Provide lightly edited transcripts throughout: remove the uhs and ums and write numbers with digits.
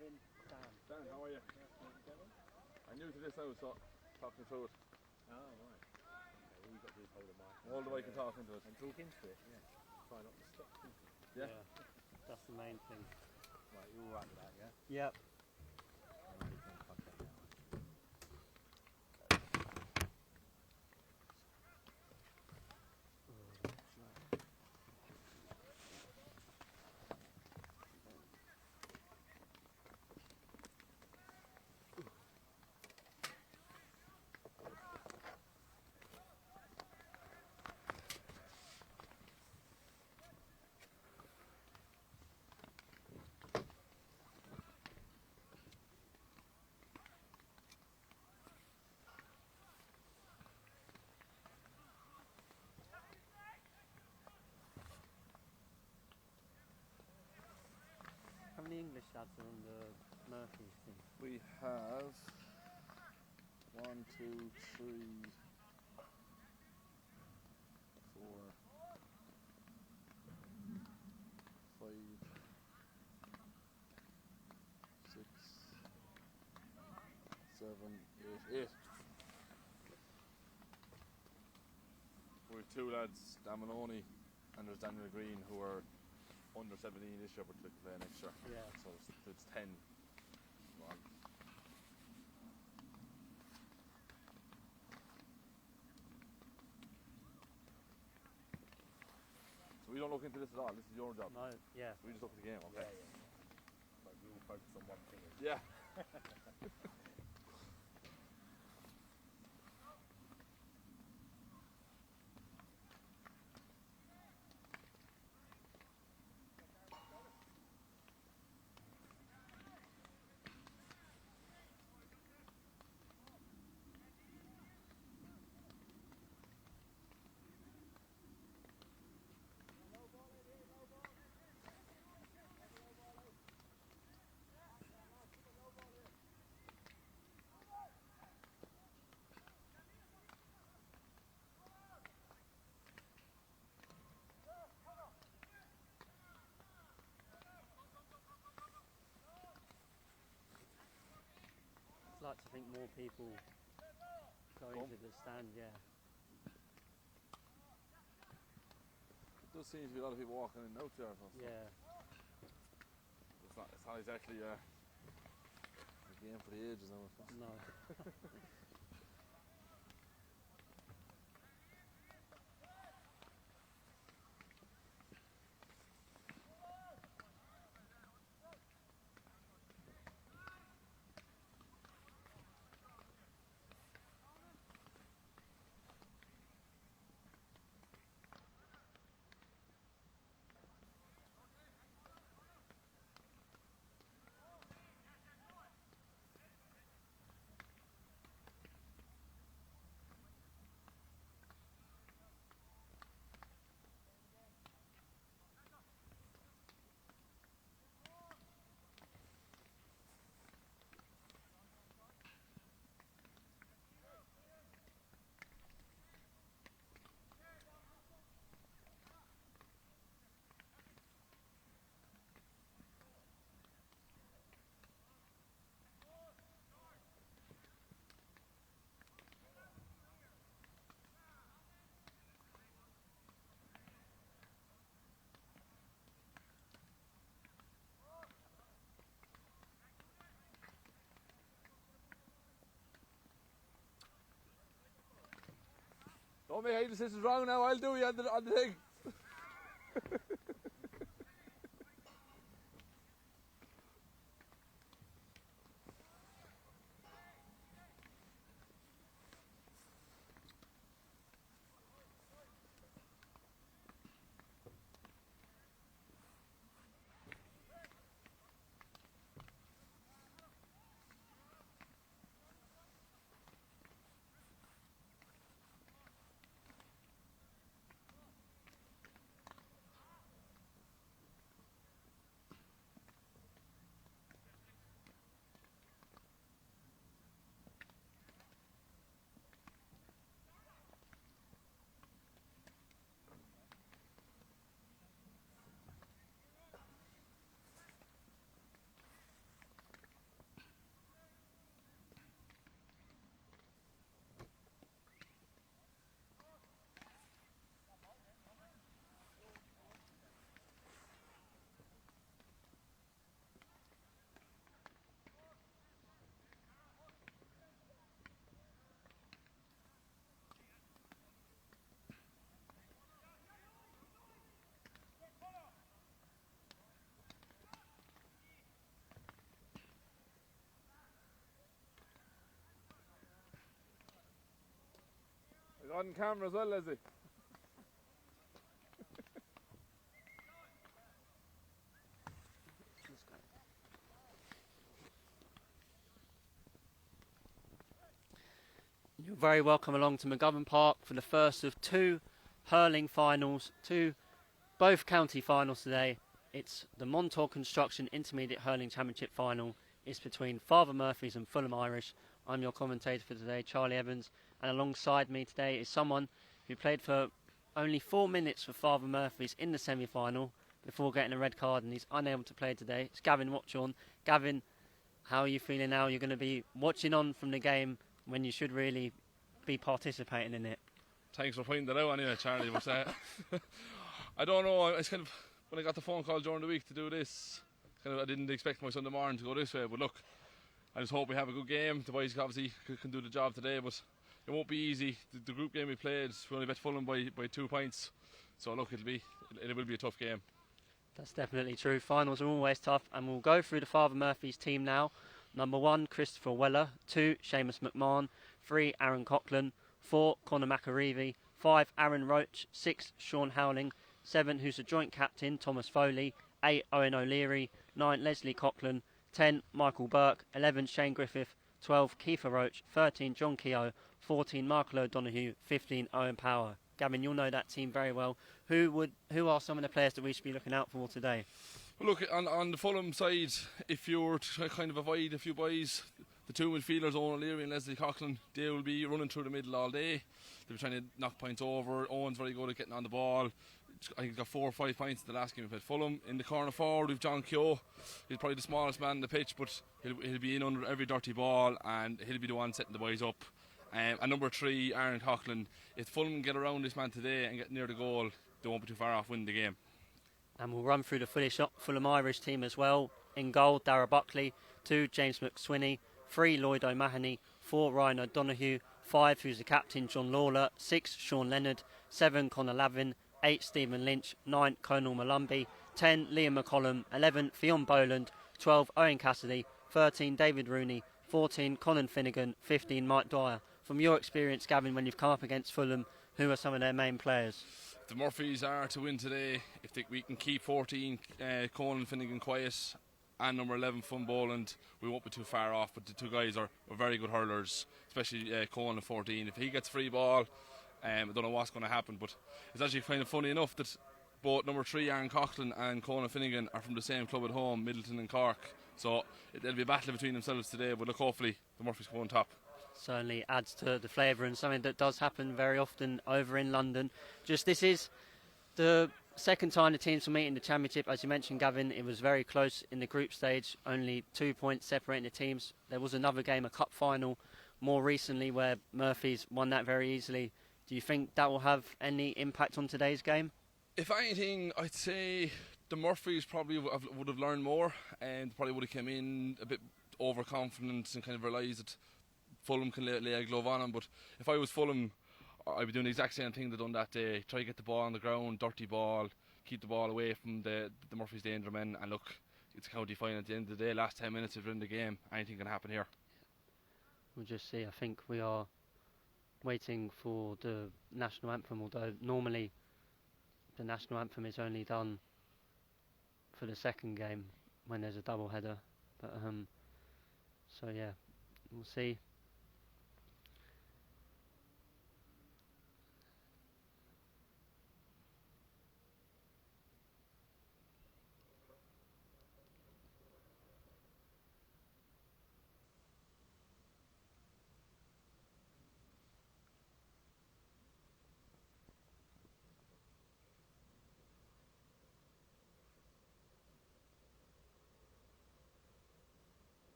Gavin, Dan. Dan, how are you? Gavin? I'm new to this now, so talking through it. Oh, right. Okay, all you've got to do is hold the mic. Hold the mic and talk into it. And talk into it, yeah. Try not to stop thinking. Yeah. That's the main thing. Right, you're alright with that, yeah? Yep. Alright, you can plug that now. How many English lads are on the Murphy's thing? We have 1, 2, 3, 4, 5, 6, 7, 8. We have 2 lads, Dan Maloney and there's Daniel Green, who are under 17 this year but they play next year. Yeah. So it's 10. Well, so we don't look into this at all. This is your job. No, yeah. We just look at the game, okay? Yeah. But we all focus on one thing. Yeah. I'd like to think more people go into the stand, yeah. It does seem to be a lot of people walking in and out there. So Yeah. it's not exactly a game for the ages now. No. Don't make any decisions wrong now, I'll do you on the thing. You're on camera as well, Leslie. You're very welcome along to McGovern Park for the first of two hurling finals, both county finals today. It's the Montore Construction Intermediate Hurling Championship final. It's between Father Murphy's and Fulham Irish. I'm your commentator for today, Charlie Evans, and alongside me today is someone who played for only 4 minutes for Father Murphy's in the semi-final before getting a red card, and he's unable to play today. It's Gavin Watchorn. Gavin, how are you feeling now? You're going to be watching on from the game when you should really be participating in it. Thanks for pointing that out anyway, Charlie. But, I don't know, it's kind of, when I got the phone call during the week to do this, I didn't expect my Sunday morning to go this way, but look, I just hope we have a good game. The boys obviously can do the job today, but it won't be easy. The group game we played, we only bet Fulham by 2 points, so look, it will be a tough game. That's definitely true. Finals are always tough, and we'll go through the Father Murphy's team now. Number 1, Christopher Weller. 2, Seamus McMahon. 3, Aaron Coughlin. 4, Conor McAreevy. 5, Aaron Roach. 6, Sean Howling. 7, who's a joint captain, Thomas Foley. 8, Owen O'Leary. 9, Leslie Coughlin. 10, Michael Burke. 11, Shane Griffith. 12, Kiefer Roach. 13, John Keogh. 14, Michael O'Donoghue. 15, Owen Power. Gavin, you'll know that team very well. Who are some of the players that we should be looking out for today? Well, look, on the Fulham side, if you were to kind of avoid a few boys, the 2 midfielders, Owen O'Leary and Leslie Coughlin, they will be running through the middle all day. They'll be trying to knock points over. Owen's very good at getting on the ball. I think he got 4 or 5 points in the last game we played Fulham. In the corner forward, we've John Keogh. He's probably the smallest man on the pitch, but he'll be in under every dirty ball, and he'll be the one setting the boys up. And number 3, Aaron Coughlin. If Fulham can get around this man today and get near the goal, they won't be too far off winning the game. And we'll run through the Fulham Irish team as well. In goal, Dara Buckley. 2, James McSwinney. 3, Lloyd O'Mahony. 4, Ryan O'Donoghue. 5, who's the captain, John Lawler. 6, Sean Leonard. 7, Conor Lavin. 8, Stephen Lynch. 9, Conal Malumbi. 10, Liam McCollum. 11, Fionn Boland. 12, Owen Cassidy. 13, David Rooney. 14, Conan Finnegan. 15, Mike Dwyer. From your experience, Gavin, when you've come up against Fulham, who are some of their main players? The Murphys are to win today. If we can keep 14, Conan Finnegan quiet, and number 11, Fionn Boland, we won't be too far off. But the 2 guys are very good hurlers, especially Conan at 14. If he gets free ball, I don't know what's going to happen. But it's actually kind of funny enough that both number 3, Aaron Coughlin, and Conan Finnegan are from the same club at home, Middleton and Cork. So it'll be a battle between themselves today. But look, hopefully the Murphys go on top. Certainly adds to the flavour, and something that does happen very often over in London. This is the second time the teams will meet in the Championship. As you mentioned, Gavin, it was very close in the group stage, only 2 points separating the teams. There was another game, a cup final, more recently where Murphys won that very easily. Do you think that will have any impact on today's game? If anything, I'd say the Murphys probably would have learned more, and probably would have come in a bit overconfident and kind of realised that Fulham can lay a glove on him. But if I was Fulham, I'd be doing the exact same thing they done that day. Try to get the ball on the ground, dirty ball, keep the ball away from the Murphys' danger men. And look, it's a county final at the end of the day. Last 10 minutes if we're in the game, anything can happen here. We'll just see. I think we are waiting for the national anthem, although normally the national anthem is only done for the second game when there's a double header. But so yeah, we'll see.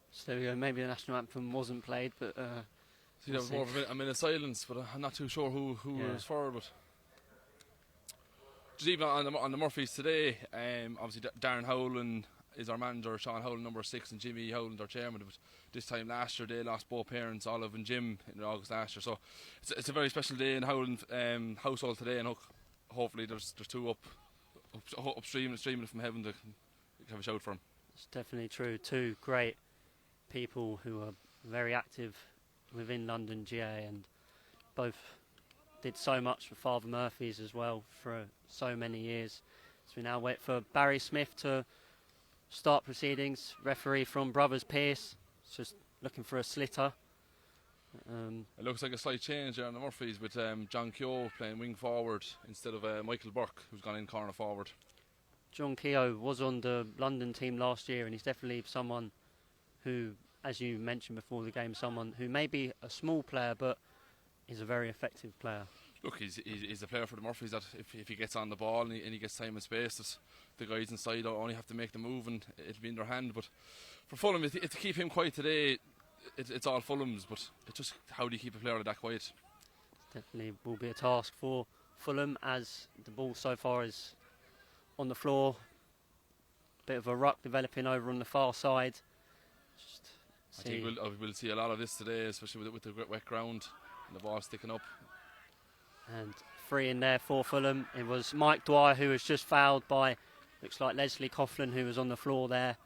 So there we go. Maybe the national anthem wasn't played, but See, that was more of a minute silence, but I'm not too sure who was for. But just even on the Murphys today, obviously Darren Howland is our manager, Sean Howland, number 6, and Jimmy Howland, our chairman. But this time last year, they lost both parents, Olive and Jim, in August last year. So it's a very special day in Howland household today, and hopefully there's two upstream and streaming from heaven to have a shout for him. It's definitely true. Two great people who are very active within London GAA, and both did so much for Father Murphy's as well for so many years. So we now wait for Barry Smith to start proceedings. Referee from Brothers Pearce, just looking for a slitter. It looks like a slight change there on the Murphys with John Keogh playing wing forward instead of Michael Burke, who's gone in corner forward. John Keogh was on the London team last year, and he's definitely someone who, as you mentioned before the game, someone who may be a small player but is a very effective player. Look, he's a player for the Murphys that if he gets on the ball and he gets time and space, the guys inside only have to make the move and it'll be in their hand. But for Fulham, if to keep him quiet today, it's all Fulham's, but it's just how do you keep a player like that quiet? Definitely will be a task for Fulham, as the ball so far is on the floor. Bit of a ruck developing over on the far side. I think we'll see a lot of this today, especially with the wet ground and the ball sticking up. And free in there for Fulham. It was Mike Dwyer who was just fouled by, looks like Leslie Coughlin, who was on the floor there.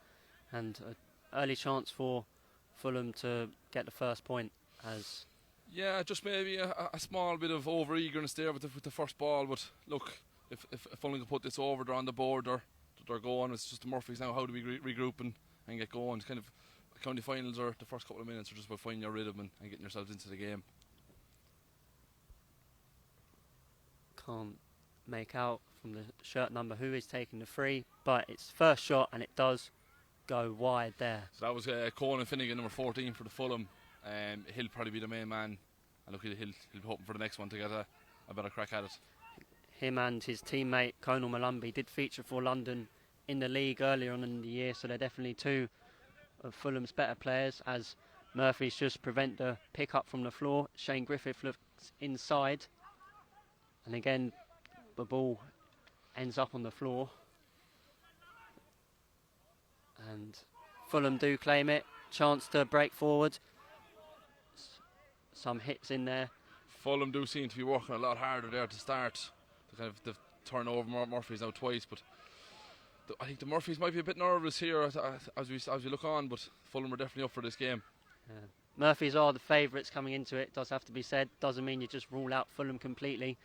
And an early chance for Fulham to get the first point. As yeah, just maybe a small bit of over-eagerness there with the first ball. But look, if Fulham can put this over, they're on the board, they're going. It's just the Murphys now. How do we regroup and get going? It's kind of county finals, or the first couple of minutes are just about finding your rhythm and getting yourselves into the game. Can't make out from the shirt number who is taking the free, but it's first shot and it does go wide there. So that was Conan Finnegan, number 14 for the Fulham. He'll probably be the main man, and look, he'll be hoping for the next one to get a better crack at it. Him and his teammate Conal Malumbi did feature for London in the league earlier on in the year, so they're definitely two of Fulham's better players, as Murphy's just prevent the pick up from the floor. Shane Griffith looks inside, and again the ball ends up on the floor, and Fulham do claim it. Chance to break forward. Some hits in there. Fulham do seem to be working a lot harder there to start. They've turned over Murphys now twice, but I think the Murphys might be a bit nervous here as we look on, but Fulham are definitely up for this game. Murphys are the favourites coming into it, does have to be said. Doesn't mean you just rule out Fulham completely.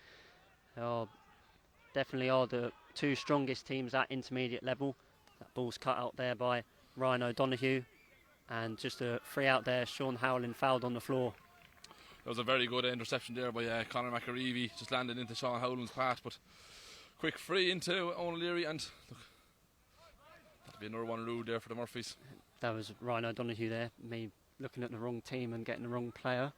Definitely are the two strongest teams at intermediate level. That ball's cut out there by Ryan O'Donoghue, and just a free out there. Sean Howland fouled on the floor. That was a very good interception there by Conor McAreevy, just landed into Sean Howland's pass, but quick free into Owen O'Leary, and look, that'll be another one rude there for the Murphys. That was Ryan O'Donoghue there, me looking at the wrong team and getting the wrong player.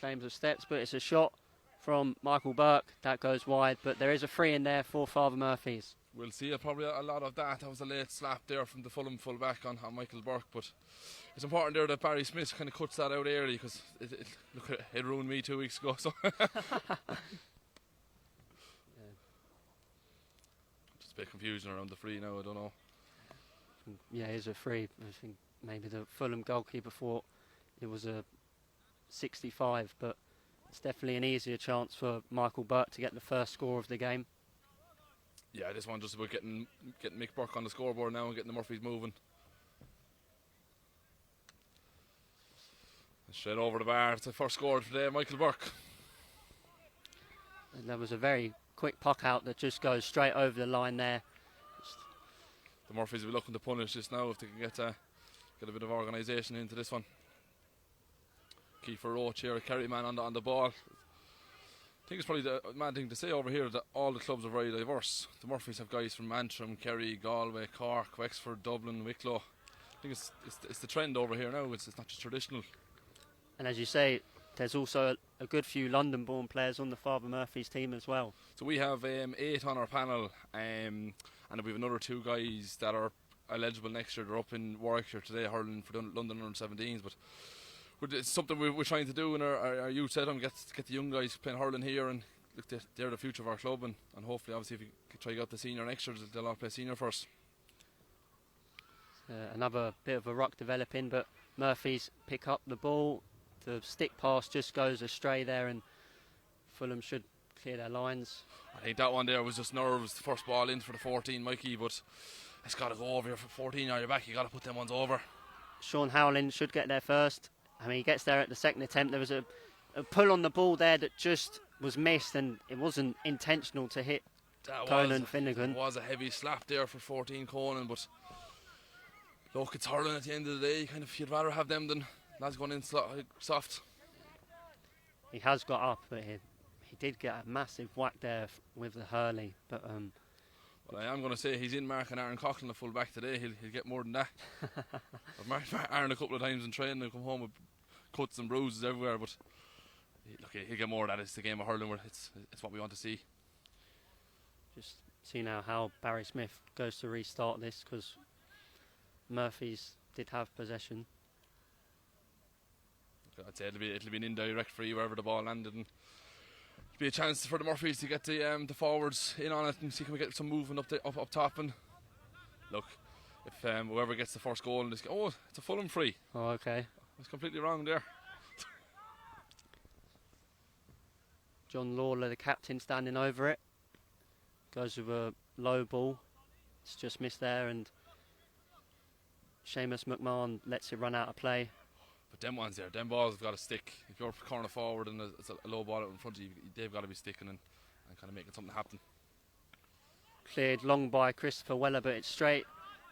Claims of steps, but it's a shot from Michael Burke that goes wide, but there is a free in there for Father Murphy's. We'll see probably a lot of that. That was a late slap there from the Fulham full-back on Michael Burke, but it's important there that Barry Smith kind of cuts that out early, because it ruined me 2 weeks ago. So just a bit of confusion around the free now, I don't know. Yeah, it is a free. I think maybe the Fulham goalkeeper thought it was a 65, but it's definitely an easier chance for Michael Burke to get the first score of the game. Yeah, this one just about getting Mick Burke on the scoreboard now and getting the Murphys moving. Straight over the bar. It's the first score today, Michael Burke. And there was a very quick puck out that just goes straight over the line there. The Murphys will be looking to punish this now if they can get a bit of organisation into this one. Kiefer Roach here, a Kerry man on the ball. I think it's probably the mad thing to say over here that all the clubs are very diverse. The Murphys have guys from Antrim, Kerry, Galway, Cork, Wexford, Dublin, Wicklow. I think it's the trend over here now. It's not just traditional. And as you say, there's also a good few London-born players on the Father Murphy's team as well. So we have 8 on our panel, and we have another 2 guys that are eligible next year. They're up in Warwickshire today, hurling for the London under-17s, but it's something we're trying to do in our youth set. Get the young guys playing hurling here, and look, they're the future of our club, and hopefully, obviously, if we try to get the senior next year, they'll all play senior first. Another bit of a ruck developing, but Murphy's pick up the ball. The stick pass just goes astray there, and Fulham should clear their lines. I think that one there was just nerves. The first ball in for the 14, Mikey, but it's got to go over here for 14 on your back. You got to put them ones over. Sean Howling should get there first. I mean, he gets there at the second attempt. There was a pull on the ball there that just was missed, and it wasn't intentional to hit Conan Finnegan. It was a heavy slap there for 14 Conan, but look, it's hurling at the end of the day. Kind of, you'd rather have them than lads going in soft. He has got up, but he did get a massive whack there with the hurley. But well, I am going to say he's in marking Aaron Coughlin, the full back today. He'll get more than that. I've marked Aaron a couple of times in training and come home with cuts and bruises everywhere, but look, he'll get more of that. It's the game of hurling where it's what we want to see. Just see now how Barry Smith goes to restart this, because Murphy's did have possession. I'd say it'll be an indirect free wherever the ball landed, and it'll be a chance for the Murphys to get the forwards in on it and see can we get some movement up top. And look, if whoever gets the first goal in this game, oh, it's a Fulham free. Oh, okay. I was completely wrong there. John Lawler, the captain, standing over it. Goes with a low ball. It's just missed there, and Seamus McMahon lets it run out of play. But them ones there, them balls have got to stick. If you're corner forward and it's a low ball out in front of you, they've got to be sticking and kind of making something happen. Cleared long by Christopher Weller, but it's straight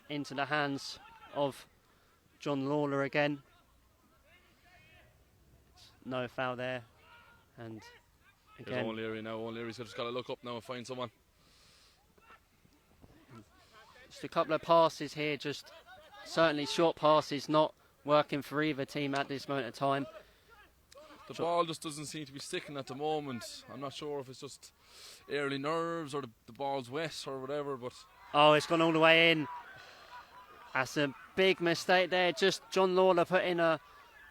into the hands of John Lawler again. No foul there, and again. There's O'Leary now. O'Leary's just got to look up now and find someone. Just a couple of passes here, just certainly short passes, not working for either team at this moment of time. The ball just doesn't seem to be sticking at the moment. I'm not sure if it's just early nerves or the ball's wet or whatever, but... Oh, it's gone all the way in. That's a big mistake there. Just John Lawler putting a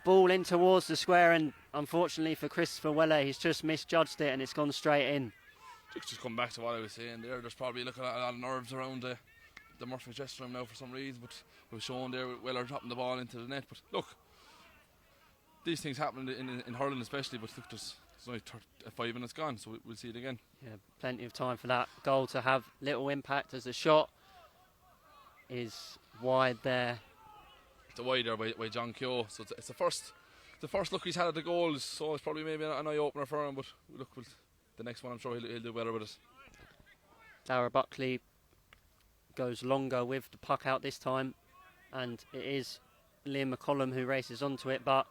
ball in towards the square, and unfortunately for Christopher Weller, he's just misjudged it and it's gone straight in. Just come back to what I was saying there. There's probably a lot of nerves around the Murphy's dressing room now for some reason, but it was shown there with Weller dropping the ball into the net. But look, these things happen in hurling especially, but look, there's only 5 minutes gone, so we'll see it again. Yeah, plenty of time for that goal to have little impact, as the shot is wide there. It's a wide there by John Keogh, so it's the first look he's had at the goal, so it's probably maybe an eye opener for him, but look, the next one I'm sure he'll do better with it. Dara Buckley goes longer with the puck out this time, and it is Liam McCollum who races onto it, but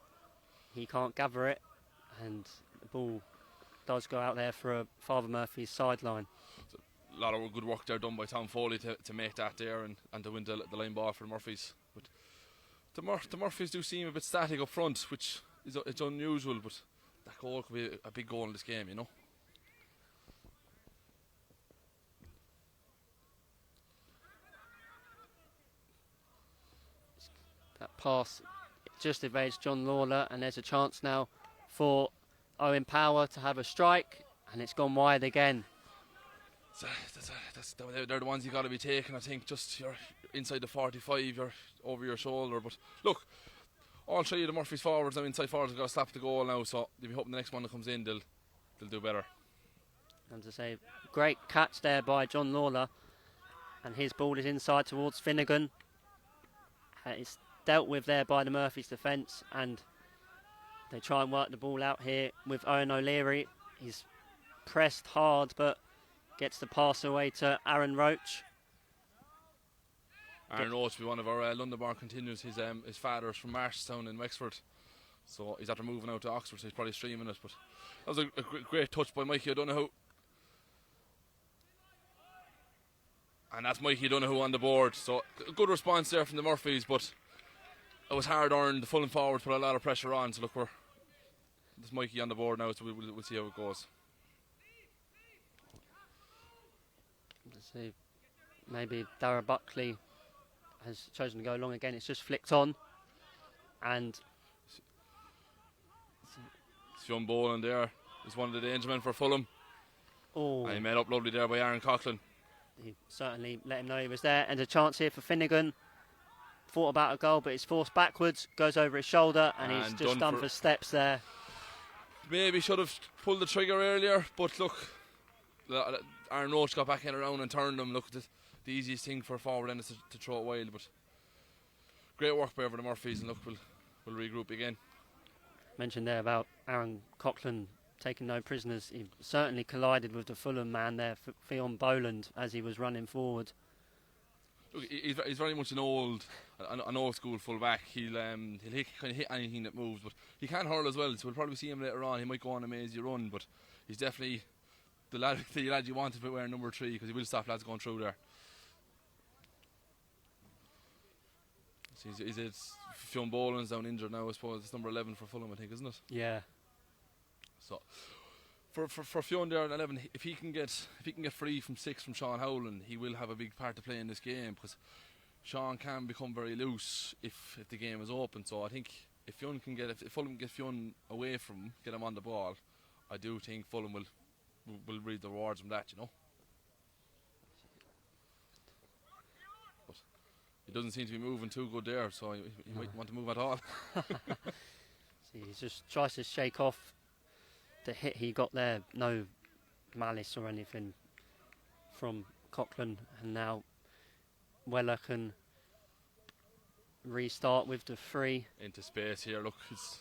he can't gather it, and the ball does go out there for a Father Murphy's sideline. So a lot of good work there done by Tom Foley to make that there and to win the line ball for the Murphys. But the Murphys do seem a bit static up front, which is it's unusual, but that goal could be a big goal in this game, you know. That pass just evades John Lawler, and there's a chance now for Owen Power to have a strike, and it's gone wide again. They're the ones you got to be taking. I think just you're inside the 45, you're over your shoulder. But look, all 3 of the Murphys forwards now, inside forwards, have got to slap the goal now. So you'll be hoping the next one that comes in, they'll do better. And to say, great catch there by John Lawler, and his ball is inside towards Finnegan. It's dealt with there by the Murphys defence, and they try and work the ball out here with Owen O'Leary. He's pressed hard, but gets the pass away to Aaron Roach. Aaron Roach will be one of our London-born continues. His father's from Marshtown in Wexford, so he's after moving out to Oxford, so he's probably streaming it. But that was a great touch by Mikey O'Donoghue. And that's Mikey O'Donoghue on the board. So a good response there from the Murphys, but it was hard earned. The Fulham forwards put a lot of pressure on. So look, there's Mikey on the board now, so we'll see how it goes. Let's see. Maybe Dara Buckley has chosen to go long again. It's just flicked on, and Sean Boland there is one of the danger men for Fulham. Oh, and he made up lovely there by Aaron Coughlin. He certainly let him know he was there, and a chance here for Finnegan. thought about a goal, but it's forced backwards, goes over his shoulder, and he's And just done done for- for steps there. Maybe should have pulled the trigger earlier, but look, Aaron Roach got back in around and turned him. Look, the easiest thing for a forward end is to throw it wide, but great work by over the Murphys, and look, we'll regroup again. Mentioned there about Aaron Coughlin taking no prisoners. He certainly collided with the Fulham man there, Fionn Boland, as he was running forward. Look, he's very much an old school full back. He'll kind of hit anything that moves, but he can hurl as well. So we'll probably see him later on. He might go on a mazy run, but he's definitely the lad you wanted to wear number 3, because he will stop lads going through there. So it's Fionn Boland's down injured now. I suppose it's number 11 for Fulham, I think, isn't it? Yeah. So for Fionn there at 11, if he can get free from 6 from Sean Howland, he will have a big part to play in this game, because Sean can become very loose if the game is open. So I think if Fulham can get Fionn away from him, get him on the ball, I do think Fulham will reap the rewards from that, you know. But he doesn't seem to be moving too good there, so he might want to move at all. See, he just tries to shake off the hit he got there. No malice or anything from Coughlin, and now Weller can restart with the 3. Into space here, look, it's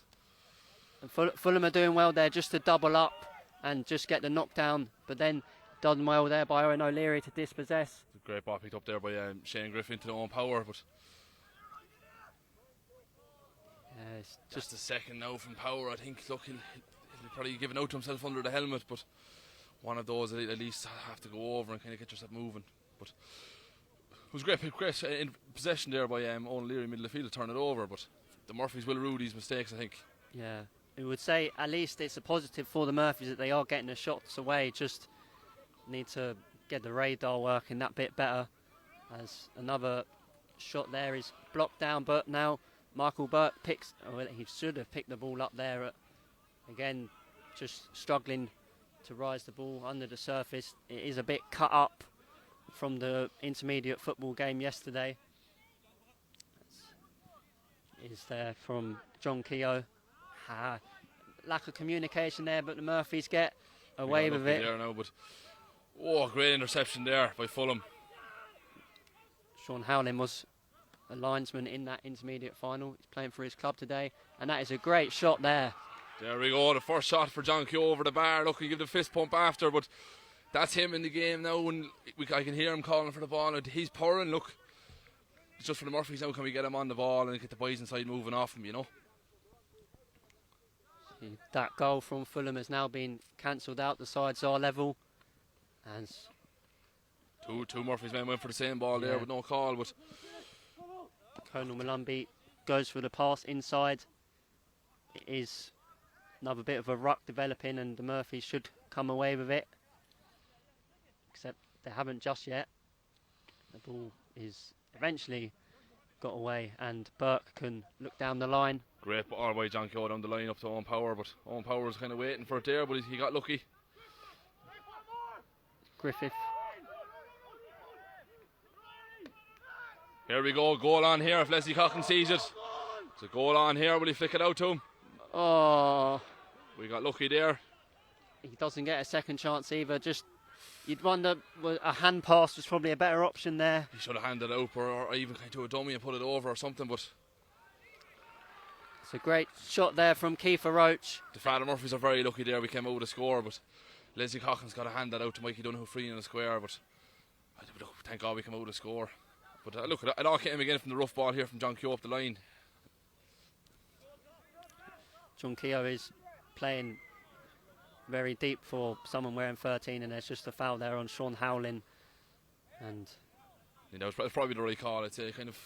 And Fulham are doing well there just to double up and just get the knockdown, but then done well there by Owen O'Leary to dispossess. a great ball picked up there by Shane Griffin to their own power, but It's just a second now from Power. I think, look, he'll probably given out to himself under the helmet, but one of those at least have to go over and kind of get yourself moving. But it was great in possession there by Owen Leary, middle of the field, to turn it over, but the Murphys will rue these mistakes, I think. Yeah, we would say at least it's a positive for the Murphys that they are getting the shots away. Just need to get the radar working that bit better, as another shot there is blocked down, but now Michael Burke he should have picked the ball up there. Again, just struggling to rise the ball under the surface. It is a bit cut up from the intermediate football game yesterday. Is there from John Keogh. Lack of communication there, but the Murphys get away with it. There now, but great interception there by Fulham. Sean Howling was a linesman in that intermediate final. He's playing for his club today, and that is a great shot there. There we go, the first shot for John Keogh over the bar. Look, he give the fist pump after, but that's him in the game now, and I can hear him calling for the ball. And he's pouring. Look, it's just for the Murphys now. Can we get him on the ball and get the boys inside moving off him, you know? That goal from Fulham has now been cancelled out. The sides are level. And two Murphys men went for the same ball there with no call, but Colonel Malumbi goes for the pass inside. It is another bit of a ruck developing, and the Murphys should come away with it. Except they haven't just yet. The ball is eventually got away, and Burke can look down the line. great ball by John Keogh down the line up to Owen Power, but Owen Power was kind of waiting for it there, but he got lucky. Griffith. Here we go, goal on here if Leslie Coughlin sees it. It's a goal on here, will he flick it out to him? Oh, We got lucky there. he doesn't get a second chance either. Just, you'd wonder, a hand pass was probably a better option there. He should have handed it out, or even kind of to a dummy and put it over or something, but It's a great shot there from Kiefer Roach. the Father Murphys are very lucky there. We came out with a score, but Leslie Coughlin's got to hand that out to Mikey Donoghue free in the square, but thank God we came out with a score. But look, it all came again from the rough ball here from John Keogh up the line. John Keogh is playing very deep for someone wearing 13, and there's just a foul there on Sean Howling. And It's probably the right call. I'd say kind of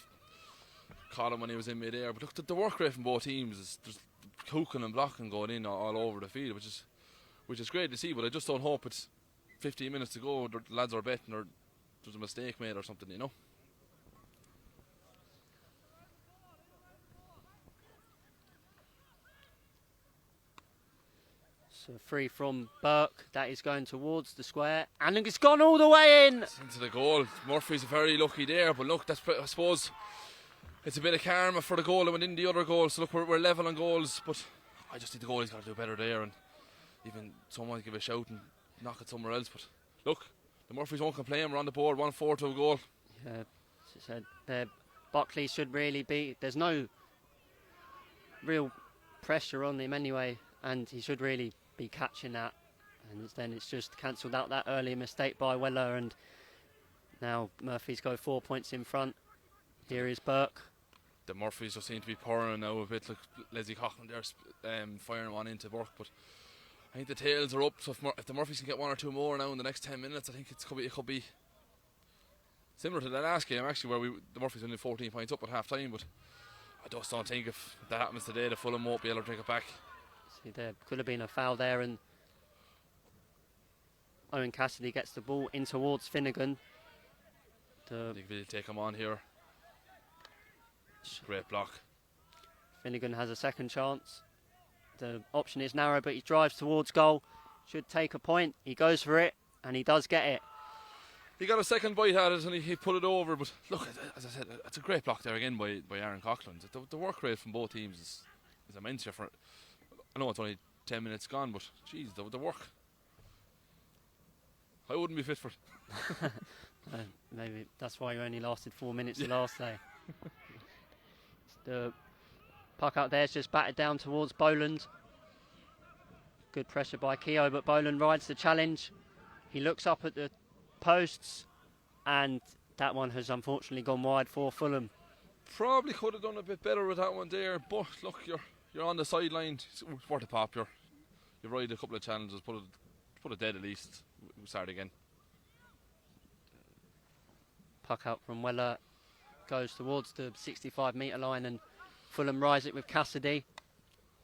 caught him when he was in mid-air. But look, the work rate from both teams is just hooking and blocking going in all over the field, which is great to see. But I just don't hope it's 15 minutes to go. The lads are betting or there's a mistake made or something, you know. so free from Burke, that is going towards the square, and it's gone all the way in. It's into the goal. Murphy's very lucky there, but look, I suppose it's a bit of karma for the goal that went in the other goal. So look, we're level on goals, but I just think the goalie's got to do better there, and even someone give a shout and knock it somewhere else. But look, the Murphys won't complain. We're on the board, 1-4 to a goal. Yeah, as I said, Buckley should really be. There's no real pressure on him anyway, and he should really be catching that. And then it's just cancelled out that earlier mistake by Weller, and now Murphys go 4 points in front. Here is Burke. The Murphys just seem to be pouring now a bit. Like Leslie Coughlin there, firing one into Burke, but I think the tails are up. So if the Murphys can get 1 or 2 more now in the next 10 minutes, I think it could be similar to the last game actually, where the Murphys only 14 points up at half time. But I just don't think if that happens today, the Fulham won't be able to take it back. See, there could have been a foul there, and Owen Cassidy gets the ball in towards Finnegan. I think we'll take him on here. Great block. Finnegan has a second chance. The option is narrow, but he drives towards goal. Should take a point. He goes for it, and he does get it. He got a second bite at it, and he put it over. But look, as I said, it's a great block there again by Aaron Coughlin. The work rate from both teams is immense here. I know it's only 10 minutes gone, but geez, the work. I wouldn't be fit for it. Maybe that's why you only lasted 4 minutes the last day. The puck out there is just batted down towards Boland. Good pressure by Keogh, but Boland rides the challenge. He looks up at the posts, and that one has unfortunately gone wide for Fulham. Probably could have done a bit better with that one there, but look, you're on the sideline. It's worth a pop. You ride a couple of challenges, put it dead at least. We'll start again. Puck out from Weller goes towards the 65-metre line, and Fulham rise it with Cassidy.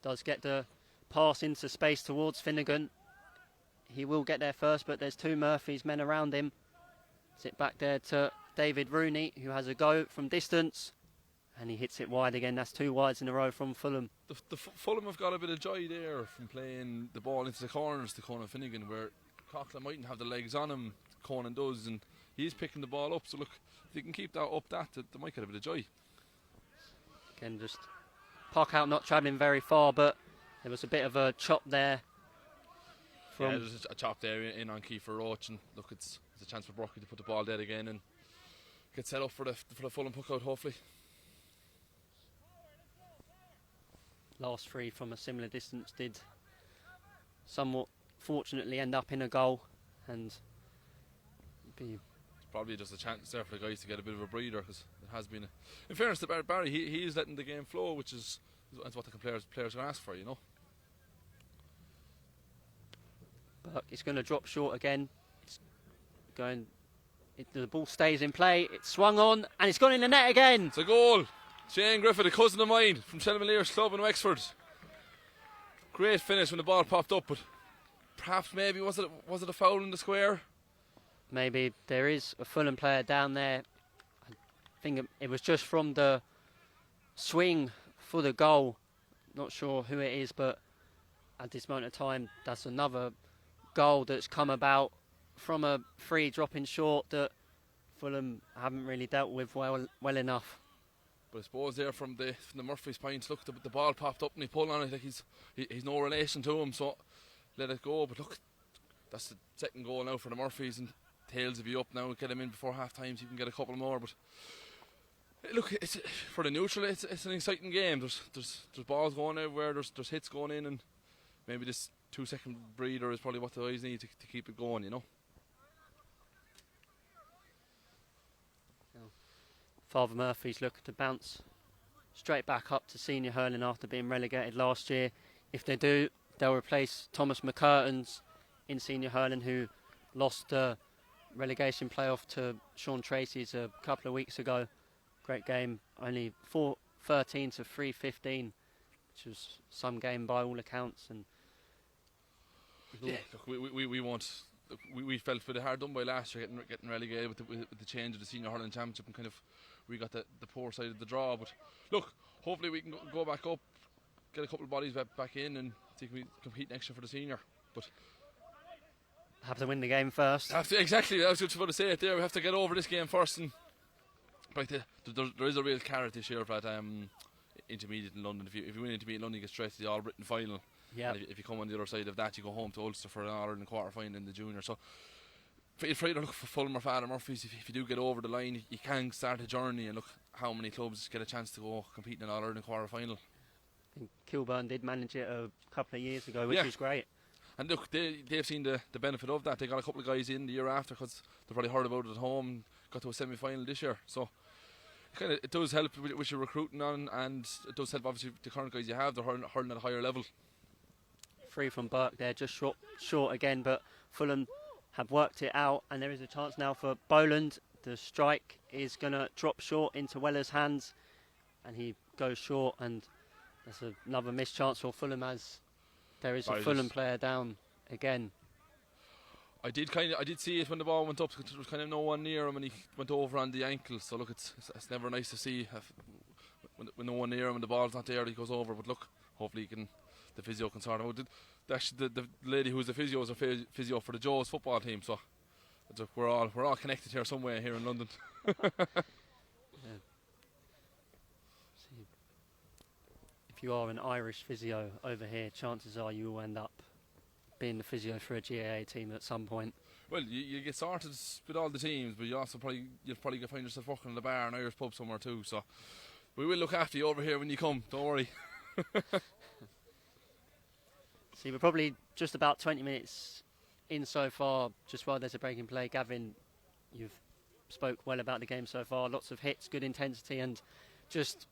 Does get the pass into space towards Finnegan. He will get there first, but there's 2 Murphys men around him. Sit back there to David Rooney, who has a go from distance, and he hits it wide again. That's 2 wides in a row from Fulham. The Fulham have got a bit of joy there from playing the ball into the corners to Conan Finnegan, where Coughlin mightn't have the legs on him. Conan does, and he's picking the ball up. So look, if they can keep that up, they might get a bit of joy. Again, just puck out, not travelling very far, but there was a bit of a chop there. Yeah, there's a chop there in on Kiefer Roach, and look, it's a chance for Brockie to put the ball dead again and get set up for the Fulham puck out, hopefully. Last 3 from a similar distance did somewhat fortunately end up in a goal, and it's probably just a chance there for the guys to get a bit of a breather, because it has been in fairness to Barry, he is letting the game flow, which is what the players are asked for, you know. But it's going to drop short again. The ball stays in play. It's swung on, and it's gone in the net again. It's a goal. Shane Griffith, a cousin of mine from Shelmaleers Club in Wexford. Great finish when the ball popped up, but perhaps maybe was it a foul in the square? Maybe there is a Fulham player down there. I think it was just from the swing for the goal. Not sure who it is, but at this moment of time, that's another goal that's come about from a free dropping short that Fulham haven't really dealt with well enough. But I suppose there from the Murphy's point, look, the ball popped up and he pulled on it like he's no relation to him, so let it go. But look, that's the second goal now for the Murphys, and tails will be up now. Get him in before half time so you can get a couple more. But look, it's for the neutral, it's an exciting game. There's balls going everywhere, there's hits going in, and maybe this 2-second breather is probably what the guys need to keep it going, you know. Father Murphy's looking to bounce straight back up to senior hurling after being relegated last year. If they do, they'll replace Thomas McCurtains in senior hurling, who lost the relegation playoff to Sean Tracy's a couple of weeks ago. Great game, only 4-13 to 3-15, which was some game by all accounts. And yeah, look, we won't. We felt a bit hard done by last year getting relegated with the change of the senior hurling championship, and kind of we got the poor side of the draw. But look, hopefully we can go back up, get a couple of bodies back in, and see if we compete next year for the senior. But have to win the game first. Exactly, I was just about to say it there. We have to get over this game first and like there is a real carrot this year for that intermediate in London. If you win intermediate in London, you get straight to the All Britain final. Yeah. And if you come on the other side of that, you go home to Ulster for an Ireland quarter final in the junior. So if you look for Fulham or Father Murphy's, if you do get over the line, you can start a journey and look how many clubs get a chance to go compete in an All Ireland quarter final. I think Kilburn did manage it a couple of years ago, which is great. And look, they've seen the benefit of that. They got a couple of guys in the year after because they probably heard about it at home. Got to a semi-final this year, so it does help with your recruiting on, and it does help obviously the current guys you have. They're hurling at a higher level. Free from Burke there, just short again, but Fulham have worked it out, and there is a chance now for Boland. The strike is going to drop short into Weller's hands, and he goes short, and that's another missed chance for Fulham as there is a Fulham player down again. I did see it when the ball went up. There was kind of no one near him, and he went over on the ankle. So look, it's never nice to see when no one near him and the ball's not there. He goes over, but look, hopefully the physio can sort him out. Actually, the lady who's the physio is a physio for the Joes football team. So we're all connected here somewhere here in London. If you are an Irish physio over here, chances are you will end up being the physio for a GAA team at some point. Well, you get sorted with all the teams, but you'll probably find yourself working in a bar, an Irish pub somewhere too. So we will look after you over here when you come. Don't worry. See, we're probably just about 20 minutes in so far. Just while there's a break in play, Gavin, you've spoke well about the game so far. Lots of hits, good intensity, and just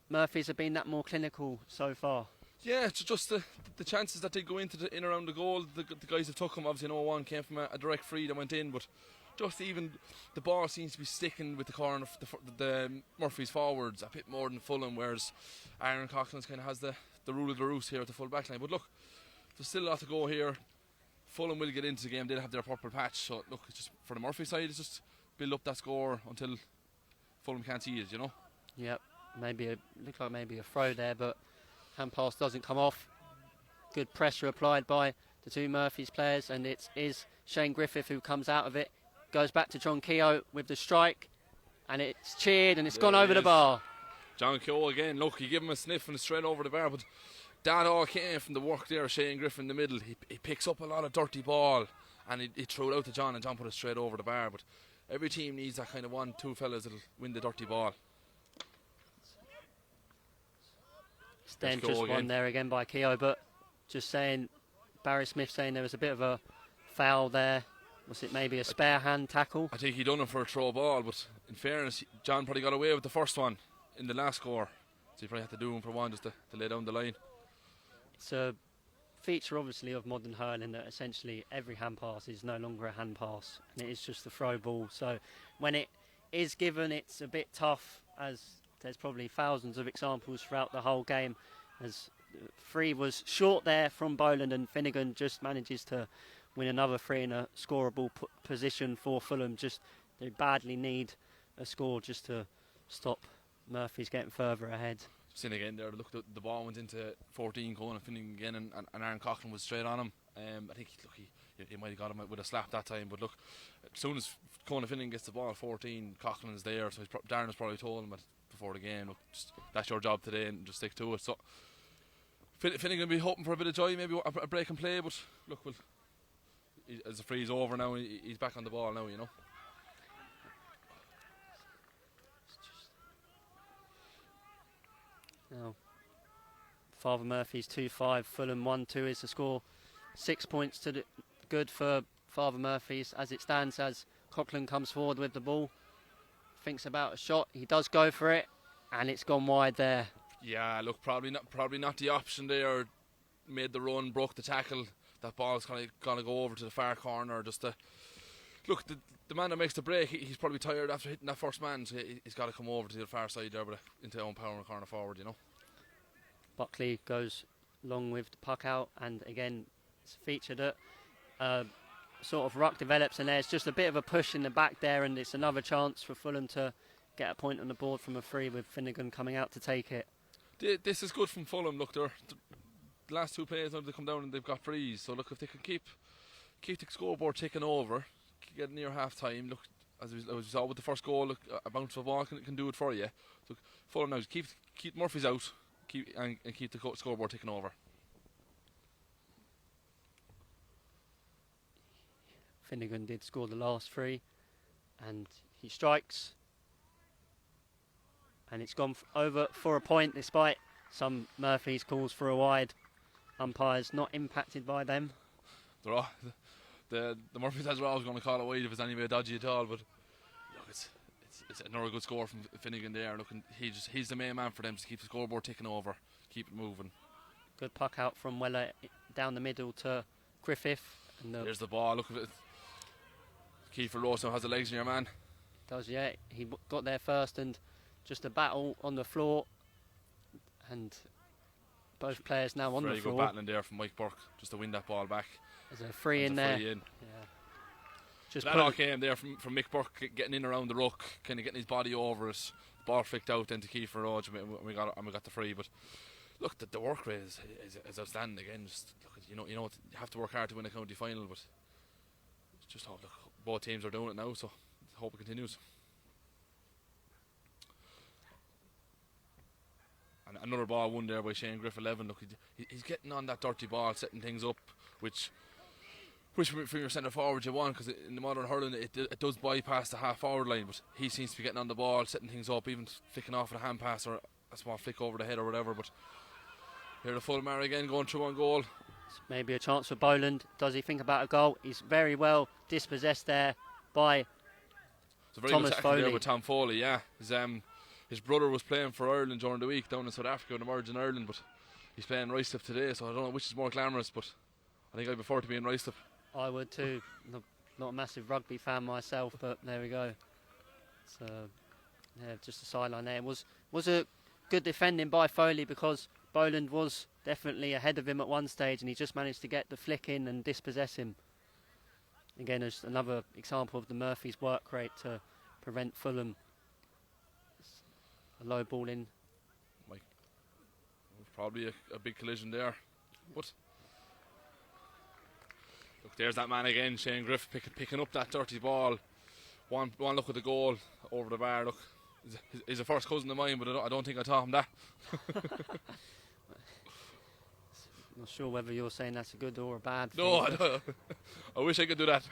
Murphy's have been that more clinical so far. Yeah, it's just the chances that they go into in around the goal. The guys have took them. Obviously, no one came from a direct free that went in, but just even the ball seems to be sticking with the corner of the Murphy's forwards a bit more than Fulham, whereas Aaron Coughlin's kind of has the rule of the roost here at the full back line. But look, there's still a lot to go here. Fulham will get into the game. They'll have their purple patch. So look, it's just for the Murphy side, it's just build up that score until Fulham can't see it, you know. Yep, looked like maybe a throw there, but hand pass doesn't come off. Good pressure applied by the two Murphy's players, and it is Shane Griffith who comes out of it. Goes back to John Keogh with the strike, and it's cheered, and it's gone over the bar. John Keogh again. Look, he gave him a sniff and straight over the bar, but that all came from the work there. Shane Griffith in the middle. He picks up a lot of dirty ball, and he threw it out to John, and John put it straight over the bar. But every team needs that kind of 1-2 fellas that'll win the dirty ball. Then just one there again by Keogh, but just saying, Barry Smith saying there was a bit of a foul there. Was it maybe a spare hand tackle? I think he done it for a throw ball, but in fairness, John probably got away with the first one in the last score, so he probably had to do him for one just to lay down the line. It's a feature obviously of modern hurling that essentially every hand pass is no longer a hand pass, and it is just a throw ball. So when it is given, it's a bit tough, as there's probably thousands of examples throughout the whole game, as free was short there from Boland, and Finnegan just manages to win another free in a scoreable position for Fulham. Just they badly need a score just to stop Murphy's getting further ahead. Sin again there. Look, the ball went into 14 going and Finnegan again, and Aaron Coughlin was straight on him. I think he might have got him with a slap that time, but look, as soon as Conan Finnegan gets the ball at 14, Coughlin's there, so Darren has probably told him before the game, look, that's your job today and just stick to it. So Finnegan will be hoping for a bit of joy, maybe a break and play, but look, as the free's over now, he's back on the ball now, you know. Now, Father Murphy's 2-5, Fulham 1-2 is the score. 6 points to the good for Father Murphy's as it stands, as Coughlin comes forward with the ball. Thinks about a shot, he does go for it, and it's gone wide there. Yeah, look, probably not the option there. Made the run, broke the tackle. That ball's kind of going to go over to the far corner. Just to look, the man that makes the break, he's probably tired after hitting that first man, so he's got to come over to the far side there, but into the own power and corner forward, you know. Buckley goes long with the puck out, and again, it's featured it. Sort of ruck develops, and there's just a bit of a push in the back there, and it's another chance for Fulham to get a point on the board from a free, with Finnegan coming out to take it. This is good from Fulham. Look, the last two players now they come down and they've got frees. So look, if they can keep the scoreboard ticking over, get near half time. Look, as we saw with the first goal, look, a bounce of a ball can do it for you. So Fulham now keep Murphy's out, and keep the scoreboard ticking over. Finnegan did score the last 3, and he strikes, and it's gone over for a point despite some Murphy's calls for a wide. Umpires not impacted by them. The Murphys are always going to call it wide if it's anyway dodgy at all, but look, it's another good score from Finnegan there. Look, he's the main man for them to keep the scoreboard ticking over, keep it moving. Good puck out from Weller down the middle to Griffith. And there's the ball. Look at it. Kiefer Rose now has the legs in your man. Does, yeah. He got there first, and just a battle on the floor, and both players now on the floor. Very good battling there from Mike Burke, just to win that ball back. There's a free in there. Yeah. Just that all came there from Mick Burke getting in around the ruck, kind of getting his body over it. The ball flicked out then to Kiefer Rose, and we got the free. But look, the work rate is outstanding again. Just look, you have to work hard to win a county final, but it's just look, both teams are doing it now, so hope it continues. And another ball won there by Shane Griff 11. Look, he's getting on that dirty ball, setting things up, which from your centre forward you want, because in the modern hurling it does bypass the half forward line, but he seems to be getting on the ball, setting things up, even flicking off with a hand pass or a small flick over the head or whatever. But here the Fulham are again going through on goal. It's maybe a chance for Boland. Does he think about a goal? He's very well dispossessed there by it's a very Thomas good tackle Foley. There with Tom Foley, yeah. His brother was playing for Ireland during the week down in South Africa in Emerging Ireland, but he's playing Ricelip today, so I don't know which is more glamorous, but I think I'd prefer to be in Ricelip. I would too. Not a massive rugby fan myself, but there we go. So yeah, just a sideline there. It was a good defending by Foley, because Boland was definitely ahead of him at one stage, and he just managed to get the flick in and dispossess him. Again, there's another example of the Murphys' work rate to prevent Fulham. A low ball in. Probably a big collision there. But look, there's that man again, Shane Griff, picking up that dirty ball. One look at the goal over the bar. Look, he's a first cousin of mine, but I don't think I taught him that. Not sure whether you're saying that's a good or a bad thing. No, I wish I could do that.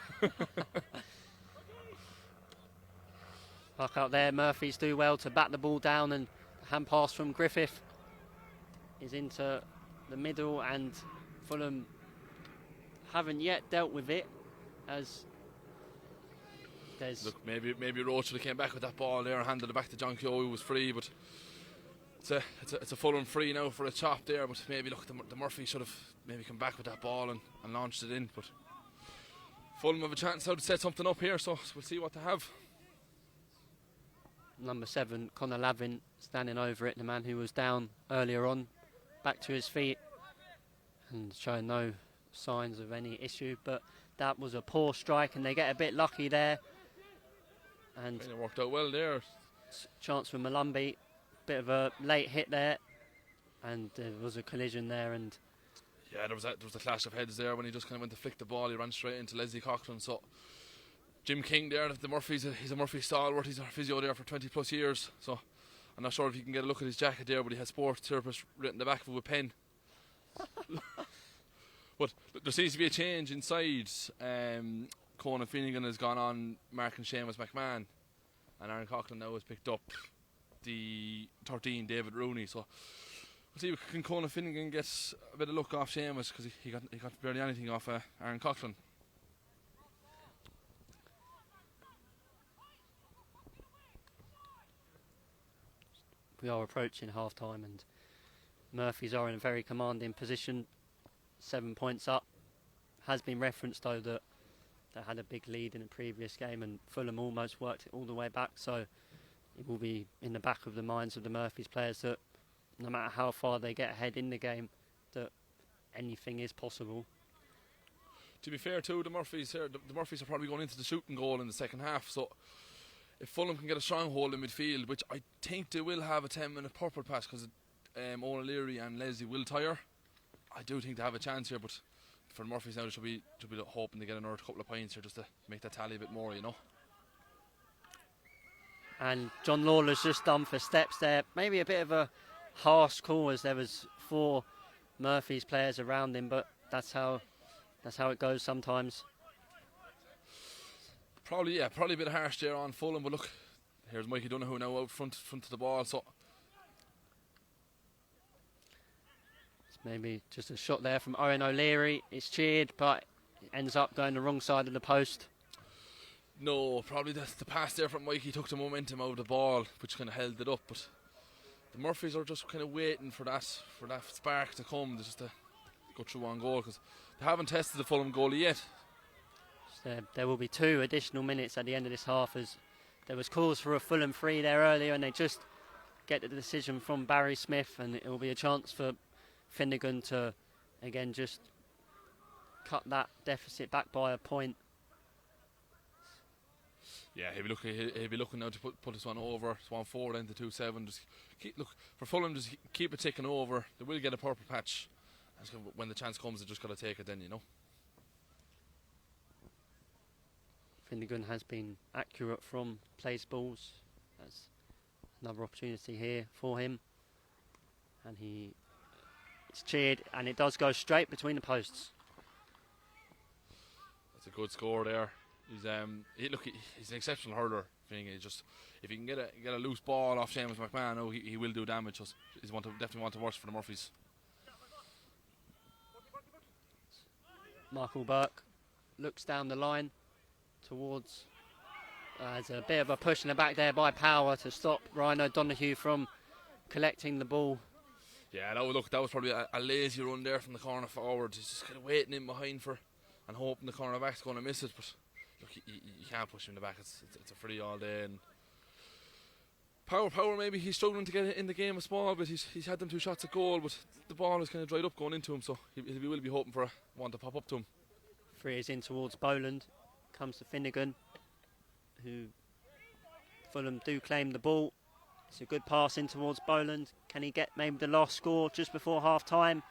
Puck out there, Murphys do well to bat the ball down, and hand pass from Griffith is into the middle, and Fulham haven't yet dealt with it, as there's... Look, maybe Roach should have came back with that ball there and handed it back to John Keogh, who was free, but it's a Fulham free now for a chop there, but maybe look, the Murphy should have maybe come back with that ball and launched it in, but Fulham have a chance now to set something up here, so we'll see what they have. Number 7, Conor Lavin, standing over it, the man who was down earlier on, back to his feet and showing no signs of any issue, but that was a poor strike, and they get a bit lucky there. And it worked out well there. Chance for Malumbi, bit of a late hit there, and there was a collision there, and yeah, there was a clash of heads there when he just kind of went to flick the ball. He ran straight into Leslie Cochran. So Jim King there, the Murphys, he's a Murphy stalwart. He's a physio there for 20 plus years. So I'm not sure if you can get a look at his jacket there, but he has sports therapist written in the back of it with a pen. But there seems to be a change inside. Conan Finnegan has gone on marking Seamus McMahon, and Aaron Coughlin now has picked up the 13 David Rooney. So we'll see if Conan Finnegan gets a bit of luck off Seamus, because he got barely anything off Aaron Coughlin. We are approaching half time, and Murphys are in a very commanding position, 7 points up. Has been referenced though that they had a big lead in the previous game, and Fulham almost worked it all the way back, so it will be in the back of the minds of the Murphys players that no matter how far they get ahead in the game, that anything is possible. To be fair too, the Murphys here, the Murphys are probably going into the shooting goal in the second half, so if Fulham can get a stronghold in midfield, which I think they will have a 10-minute purple patch, because Owen O'Leary and Leslie will tire, I do think they have a chance here. But for the Murphys now, they should be hoping to get another couple of points here just to make that tally a bit more, you know. And John Lawler's just done for steps there. Maybe a bit of a harsh call as there was 4 Murphy's players around him, but that's how it goes sometimes. Probably a bit harsh there on Fulham, but look, here's Mikey Donoghue now out front of the ball, so It's maybe just a shot there from Owen O'Leary. It's cheered, but it ends up going the wrong side of the post. no, probably the pass there from Mikey took the momentum out of the ball, which kind of held it up, but the Murphys are just kind of waiting for that spark to come, just to go through on goal, because they haven't tested the Fulham goalie yet. There will be 2 additional minutes at the end of this half, as there was calls for a Fulham free there earlier, and they just get the decision from Barry Smith, and it will be a chance for Finnegan to again just cut that deficit back by a point. Yeah, he'll be looking now to put this one over. It's 1-4 then to 2-7. Just for Fulham, just keep it ticking over. They will get a purple patch. When the chance comes, they just got to take it then, you know. Finnegan has been accurate from place balls. That's another opportunity here for him. And it's cheered, and it does go straight between the posts. That's a good score there. He's he's an exceptional hurler. If he can get a loose ball off Seamus McMahon, he will do damage. He's definitely want to work for the Murphys. Michael Burke looks down the line towards. There's a bit of a push in the back there by Power to stop Ryan O'Donoghue from collecting the ball. Yeah, that was probably a lazy run there from the corner forward. He's just kind of waiting in behind and hoping the cornerback's going to miss it. But look, you can't push him in the back. It's a free all day. And Power maybe he's struggling to get in the game a small bit. He's had them 2 shots at goal, but the ball is kind of dried up going into him. So he will be hoping for one to pop up to him. Free is in towards Boland. Comes to Finnegan, who Fulham do claim the ball. It's a good pass in towards Boland. Can he get maybe the last score just before half time?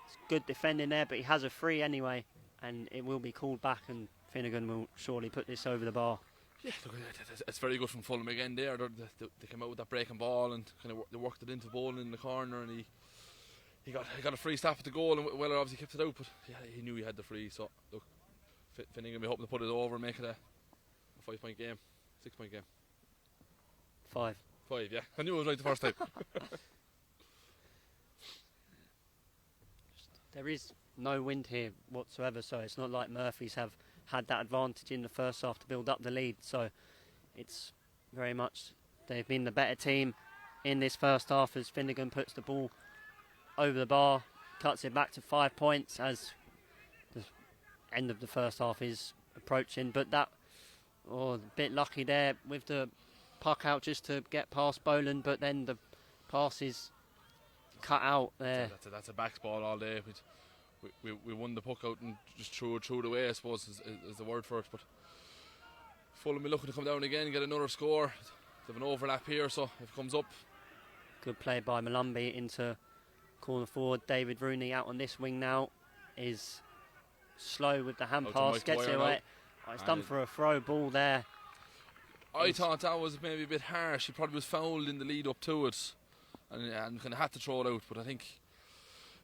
It's good defending there, but he has a free anyway, and it will be called back, and Finnegan will surely put this over the bar. Yeah, look, it's very good from Fulham again there. They came out with that breaking ball and kind of they worked it into Boland in the corner, and he got a free stop at the goal, and Weller obviously kept it out, but yeah, he knew he had the free. So look, Finnegan will be hoping to put it over and make it a 5-point game, 6-point game. 5, yeah. I knew it was right the first time. There is no wind here whatsoever, so it's not like Murphys have had that advantage in the first half to build up the lead. So it's very much they've been the better team in this first half, as Finnegan puts the ball over the bar, cuts it back to 5 points as the end of the first half is approaching. But a bit lucky there with the puck out just to get past Boland, but then the pass is cut out there. That's a back ball all day. We won the puck out and just threw it away, I suppose is the word for it. But Fulham will looking to come down again and get another score. They have an overlap here, so if it comes up. Good play by Malumbi into corner forward. David Rooney out on this wing now is slow with the hand pass, gets it away. It's done for a throw ball there. I thought that was maybe a bit harsh. He probably was fouled in the lead up to it and kind of had to throw it out, but I think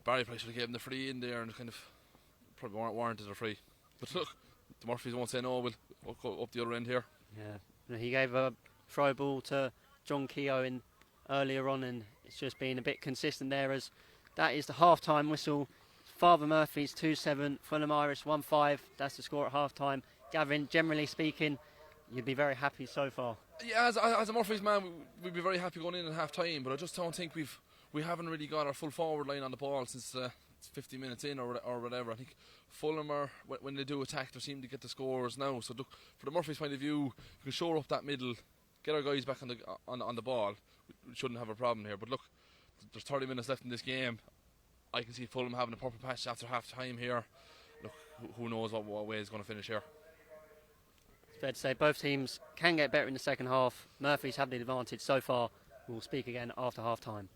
Barry probably should have given him the free in there and kind of probably warranted a free. But look, the Murphys won't say no. We'll go up the other end here. Yeah, he gave a throw ball to John Keogh earlier on, and it's just been a bit consistent there, as that is the half-time whistle. Father Murphy's 2-7, Fulham Irish 1-5. That's the score at half-time. Gavin, generally speaking, you'd be very happy so far. Yeah, as a Murphys man, we'd be very happy going in at half-time, but I just don't think we haven't really got our full forward line on the ball since 50 minutes in or whatever. I think Fulham are, when they do attack, they seem to get the scores now. So look, for the Murphys point of view, if we can shore up that middle, get our guys back on the ball, we shouldn't have a problem here. But look, there's 30 minutes left in this game. I can see Fulham having a purple patch after half-time here. Look, who knows what way is going to finish here. It's fair to say both teams can get better in the second half. Murphys have the advantage so far. We'll speak again after half-time.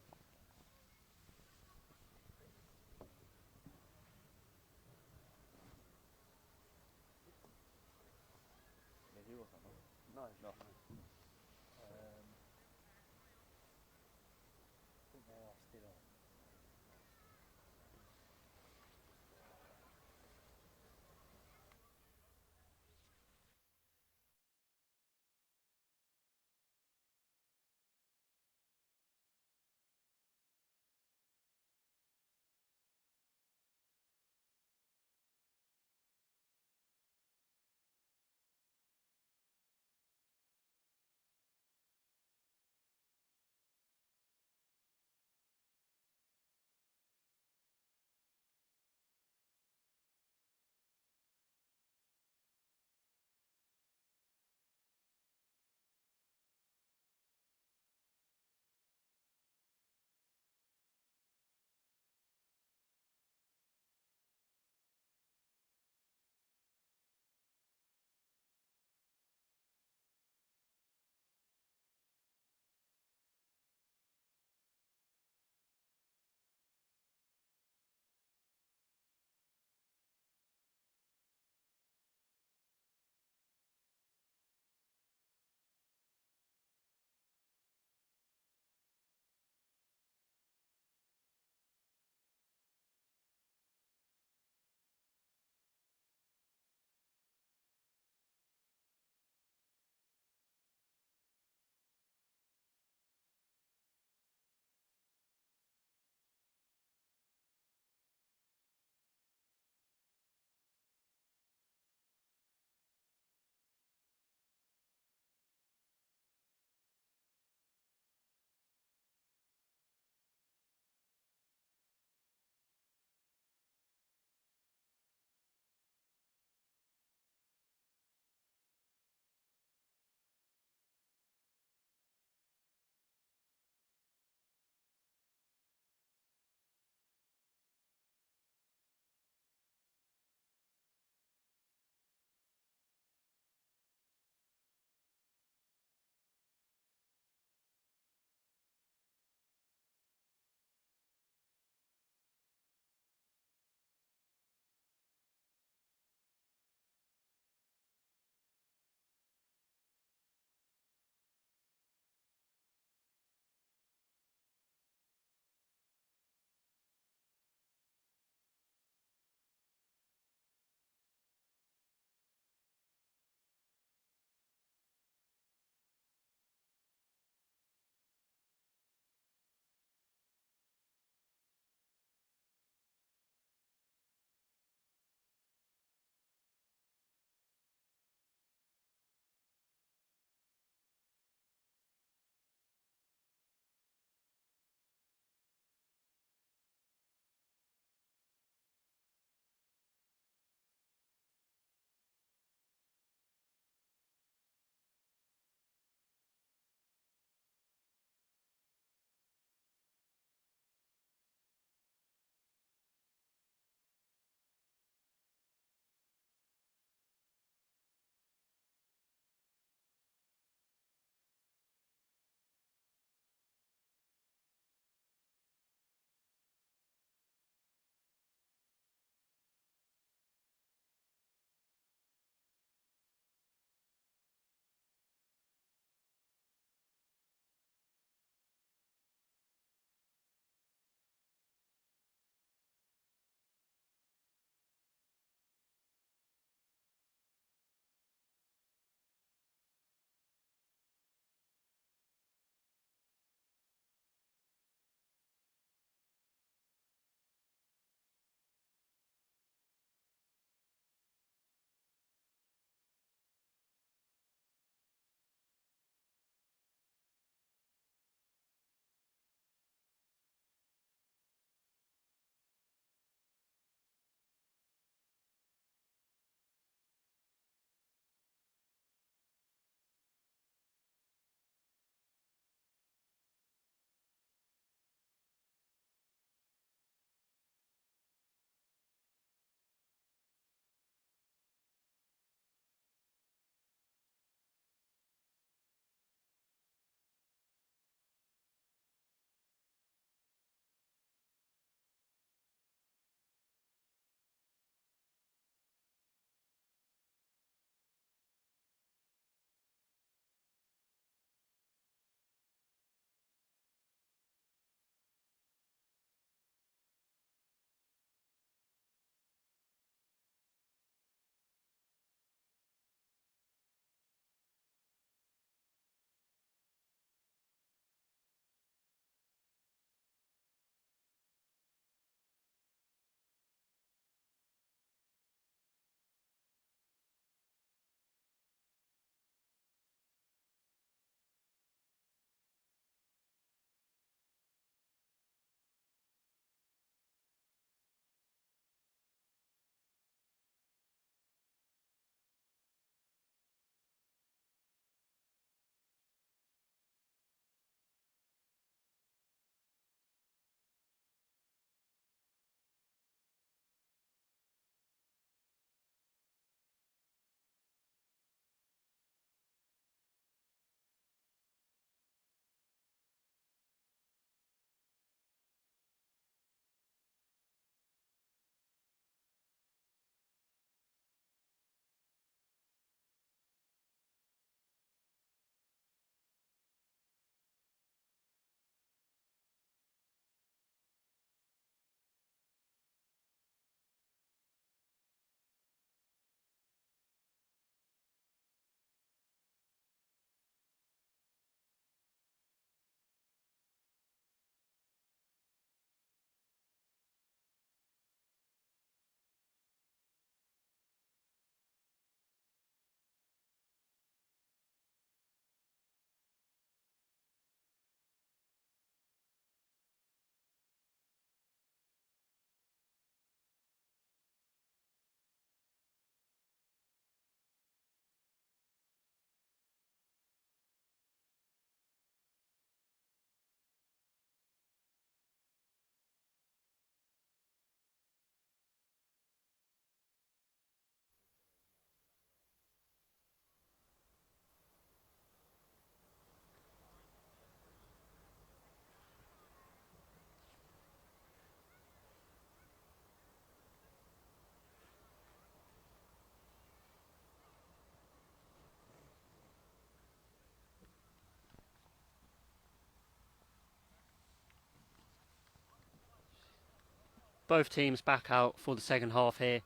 both teams back out for the second half here.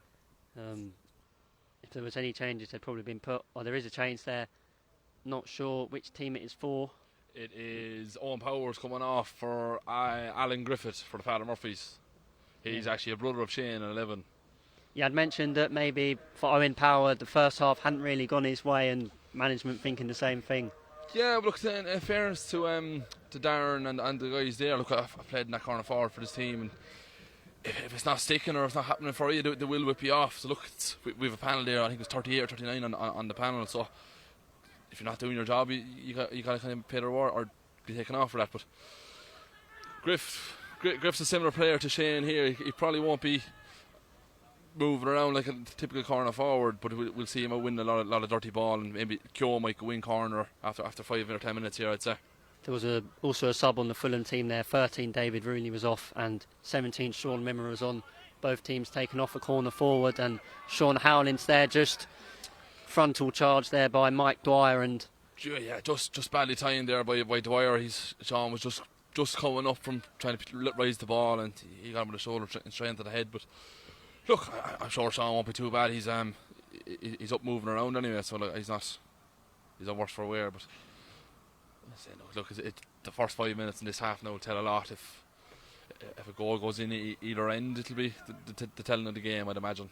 If there was any changes, they'd probably been put. Or there is a change there. Not sure which team it is for. It is Owen Powers coming off for Alan Griffith for the Father Murphys. He's actually a brother of Shane at 11. Yeah, I'd mentioned that maybe for Owen Power, the first half hadn't really gone his way, and management thinking the same thing. Yeah, but look, in fairness to Darren and the guys there, look, I've played in that corner forward for this team, and if it's not sticking or it's not happening for you, they will whip you off. So look, we have a panel there. I think it's 38 or 39 on the panel. So if you're not doing your job, you got to kind of pay the reward or be taken off for that. But Griff's a similar player to Shane here. He probably won't be moving around like a typical corner forward, but we'll see him win a lot of dirty ball, and maybe Kyo might go in corner after 5 or 10 minutes here, I'd say. There was also a sub on the Fulham team there. 13 David Rooney was off, and 17 Sean Mimmer was on. Both teams taken off a corner forward, and Sean Howland's there, just frontal charge there by Mike Dwyer, and yeah, just badly timed there by Dwyer. Sean was just coming up from trying to raise the ball, and he got him with the shoulder straight into the head. But look, I'm sure Sean won't be too bad. He's up moving around anyway, so like, he's not worse for wear. But look, the first 5 minutes in this half now will tell a lot. If a goal goes in either end, it'll be the telling of the game, I'd imagine.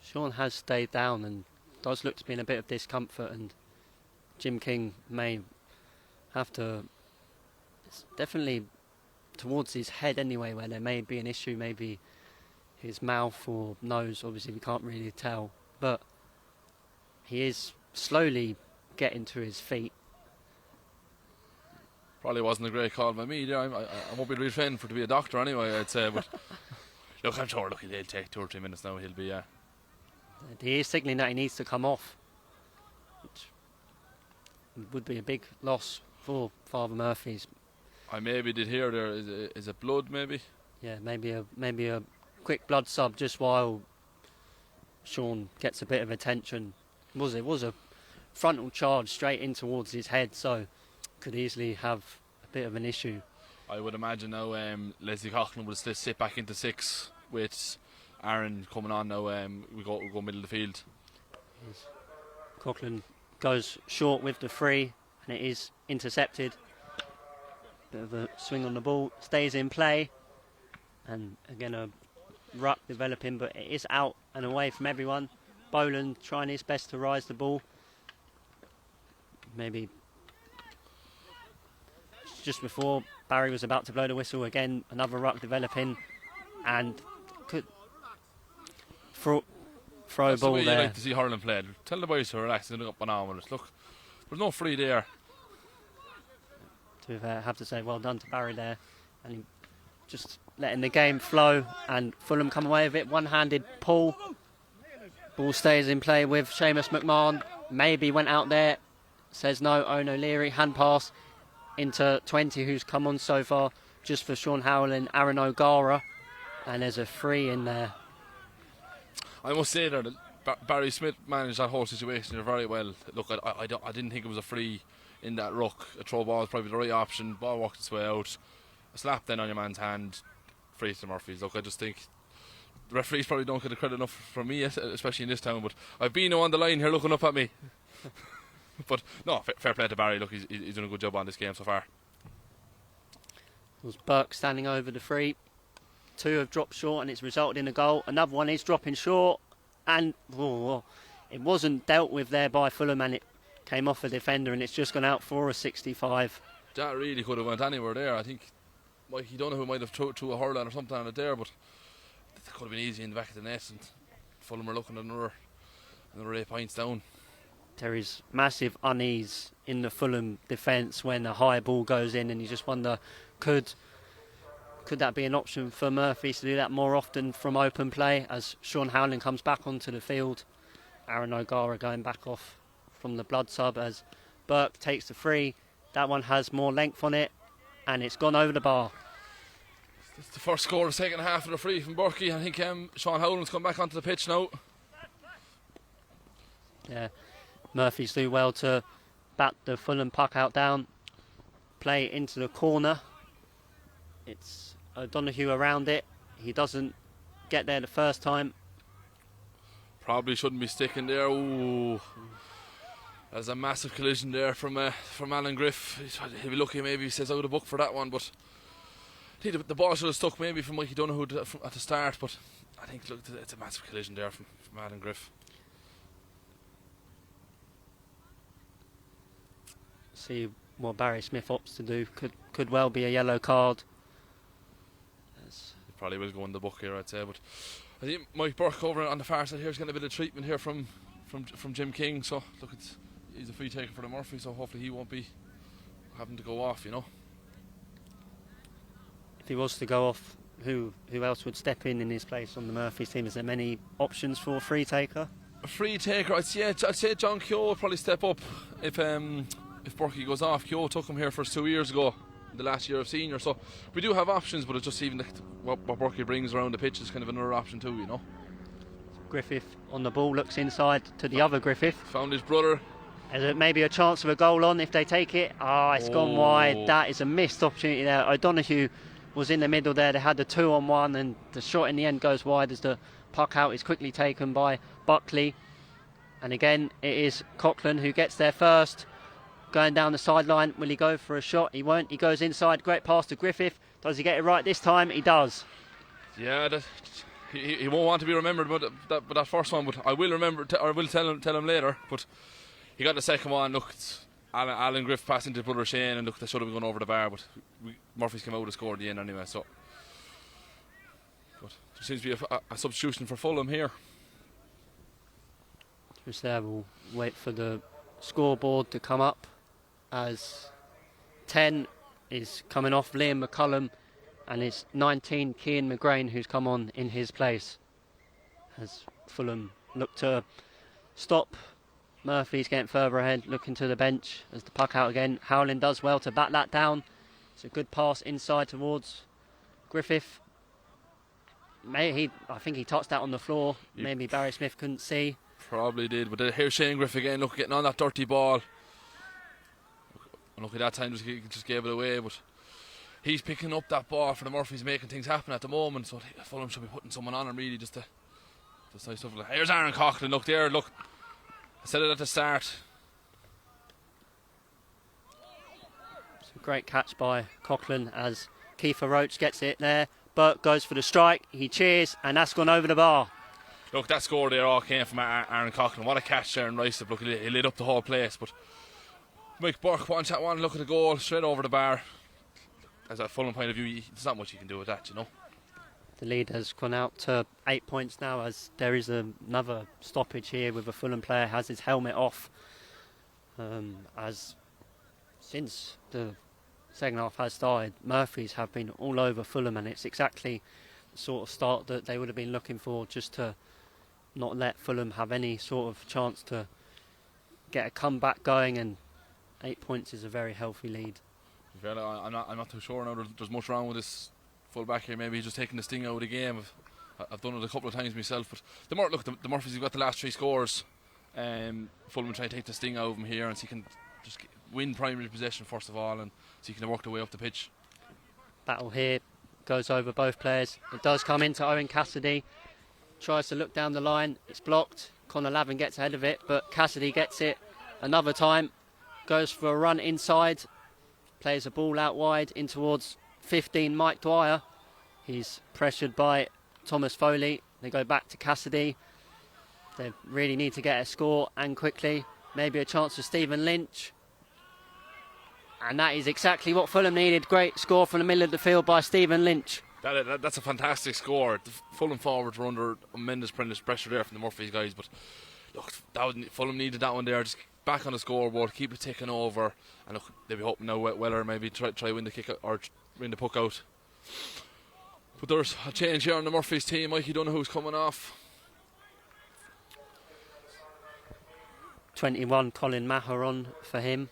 Sean has stayed down and does look to be in a bit of discomfort, and Jim King may have to, it's definitely towards his head anyway, where there may be an issue, maybe his mouth or nose, obviously we can't really tell, but he is slowly getting to his feet. Probably wasn't a great call by me there. I won't be really trained to be a doctor anyway, I'd say, but look, I'm sure he'll take 2 or 3 minutes now, he'll be He is signalling that he needs to come off, which would be a big loss for Father Murphy's. I maybe did hear there is it blood maybe? Yeah, maybe a quick blood sub just while Sean gets a bit of attention. It was a frontal charge straight in towards his head, so could easily have a bit of an issue. I would imagine now Leslie Coughlin will still sit back into 6 with Aaron coming on now. We go middle of the field. Coughlin goes short with the free, and it is intercepted. Bit of a swing on the ball, stays in play, and again a ruck developing, but it is out and away from everyone. Boland trying his best to rise the ball. Maybe just before Barry was about to blow the whistle again, another ruck developing, and could throw a ball the way there. you like to see Hurling played. Tell the boys to relax and look up and on with us. Look, there's no free there. To have to say well done to Barry there, and he just letting the game flow, and Fulham come away with it. One-handed pull, ball stays in play with Seamus McMahon. Maybe went out there, says no. Owen O'Leary, hand pass into 20, who's come on so far just for Sean Howell and Aaron O'Gara, and there's a free in there. I must say that Barry Smith managed that whole situation very well. Look, I didn't think it was a free in that ruck. A throw ball is probably the right option. Ball walked its way out. A slap then on your man's hand. Free to the Murphys. Look, I just think the referees probably don't get the credit enough from me, especially in this town. But I've been on the line here looking up at me. But no, fair play to Barry. Look, he's done a good job on this game so far. It was Burke standing over the free. 2 have dropped short, and it's resulted in a goal. Another one is dropping short, and it wasn't dealt with there by Fulham, and it came off a defender, and it's just gone out for a 65. That really could have went anywhere there. I think Mikey Donoghue might have threw a hurler or something on it there, but it could have been easy in the back of the net, and Fulham are looking at another 8 points down. There is massive unease in the Fulham defence when a high ball goes in, and you just wonder, could that be an option for Murphy to do that more often from open play as Sean Howling comes back onto the field. Aaron O'Gara going back off from the blood sub as Burke takes the free. That one has more length on it, and it's gone over the bar. It's the first score of the second half of the free from Burkey. I think Sean Howland's come back onto the pitch now. Yeah, Murphy's do well to bat the Fulham puck out down, play it into the corner. It's O'Donoghue around it. He doesn't get there the first time. Probably shouldn't be sticking there. Ooh. There's a massive collision there from Alan Griff. He'll be lucky maybe he says out of the book for that one, but I think the ball should have stuck maybe from Mikey Donoghue at the start, but I think look, it's a massive collision there from Alan Griff. See what Barry Smith opts to do. Could well be a yellow card. It probably will go in the book here, I'd say, but I think Mike Burke over on the far side here is getting a bit of treatment here from Jim King, so look, he's a free taker for the Murphy, so hopefully he won't be having to go off, you know. If he was to go off, who else would step in his place on the Murphy's team? Is there many options for a free taker? A free taker, I'd say John Keogh will probably step up if Burkey goes off. Keogh took him here for us 2 years ago, the last year of senior, so we do have options, but it's just even what Burkey brings around the pitch is kind of another option too, you know. Griffith on the ball, looks inside to the other Griffith. Found his brother. Is it maybe a chance of a goal on if they take it? It's gone wide. That is a missed opportunity there. O'Donoghue was in the middle there. They had the 2-on-1 and the shot in the end goes wide as the puck out is quickly taken by Buckley. And again, it is Coughlin who gets there first. Going down the sideline, will he go for a shot? He won't. He goes inside. Great pass to Griffith. Does he get it right this time? He does. Yeah, he won't want to be remembered, but that first one. But I will remember. I will tell him later. But he got the second one. Look, it's Alan Griff passing to brother Shane, and look, they should have been going over the bar, but Murphy's came out and scored at the end anyway. So, but there seems to be a substitution for Fulham here. Just there, we'll wait for the scoreboard to come up. As 10 is coming off Liam McCullum, and it's 19 Cian McGrain who's come on in his place. As Fulham look to stop, Murphy's getting further ahead, looking to the bench as the puck out again. Howling does well to bat that down. It's a good pass inside towards Griffith. I think he touched that on the floor. Maybe Barry Smith couldn't see. Probably did, but here's Shane Griff again. Look, getting on that dirty ball. Look, at that time he just gave it away, but he's picking up that ball for the Murphys, making things happen at the moment. So Fulham should be putting someone on him really, just nice stuff. Here's Aaron Coughlin. Look there. Look, I said it at the start. It's a great catch by Coughlin as Kiefer Roach gets it there. Burke goes for the strike. He cheers, and that's gone over the bar. Look, that score there all came from Aaron Coughlin. What a catch there, and Rice. Look, he lit up the whole place. But Mike Burke wants that one. Look at the goal straight over the bar. As a Fulham point of view, there's not much you can do with that, you know. The lead has gone out to 8 points now, as there is another stoppage here with a Fulham player has his helmet off. As since the second half has started, Murphys have been all over Fulham, and it's exactly the sort of start that they would have been looking for, just to not let Fulham have any sort of chance to get a comeback going, and 8 points is a very healthy lead. I'm not too sure now there's much wrong with this full back here. Maybe he's just taking the sting out of the game. I've done it a couple of times myself, but the Murphys have got the last 3 scores. Fulham try to take the sting out of him here, and so he can just win primary possession first of all, and so he can work their way up the pitch. Battle here goes over both players. It does come into Owen Cassidy. Tries to look down the line. It's blocked. Connor Lavin gets ahead of it, but Cassidy gets it another time. Goes for a run inside. Plays a ball out wide in towards 15 Mike Dwyer. He's pressured by Thomas Foley. They go back to Cassidy. They really need to get a score, and quickly. Maybe a chance for Stephen Lynch. And that is exactly what Fulham needed. Great score from the middle of the field by Stephen Lynch. That's a fantastic score. The Fulham forwards were under tremendous pressure there from the Murphys guys, but look, Fulham needed that one there. Just back on the scoreboard, keep it ticking over, and look, they'll be hoping now Weller maybe try win the kick or win the puck out. But there's a change here on the Murphys team. Mikey Donoghue's coming off. 21 Colin Maher on for him.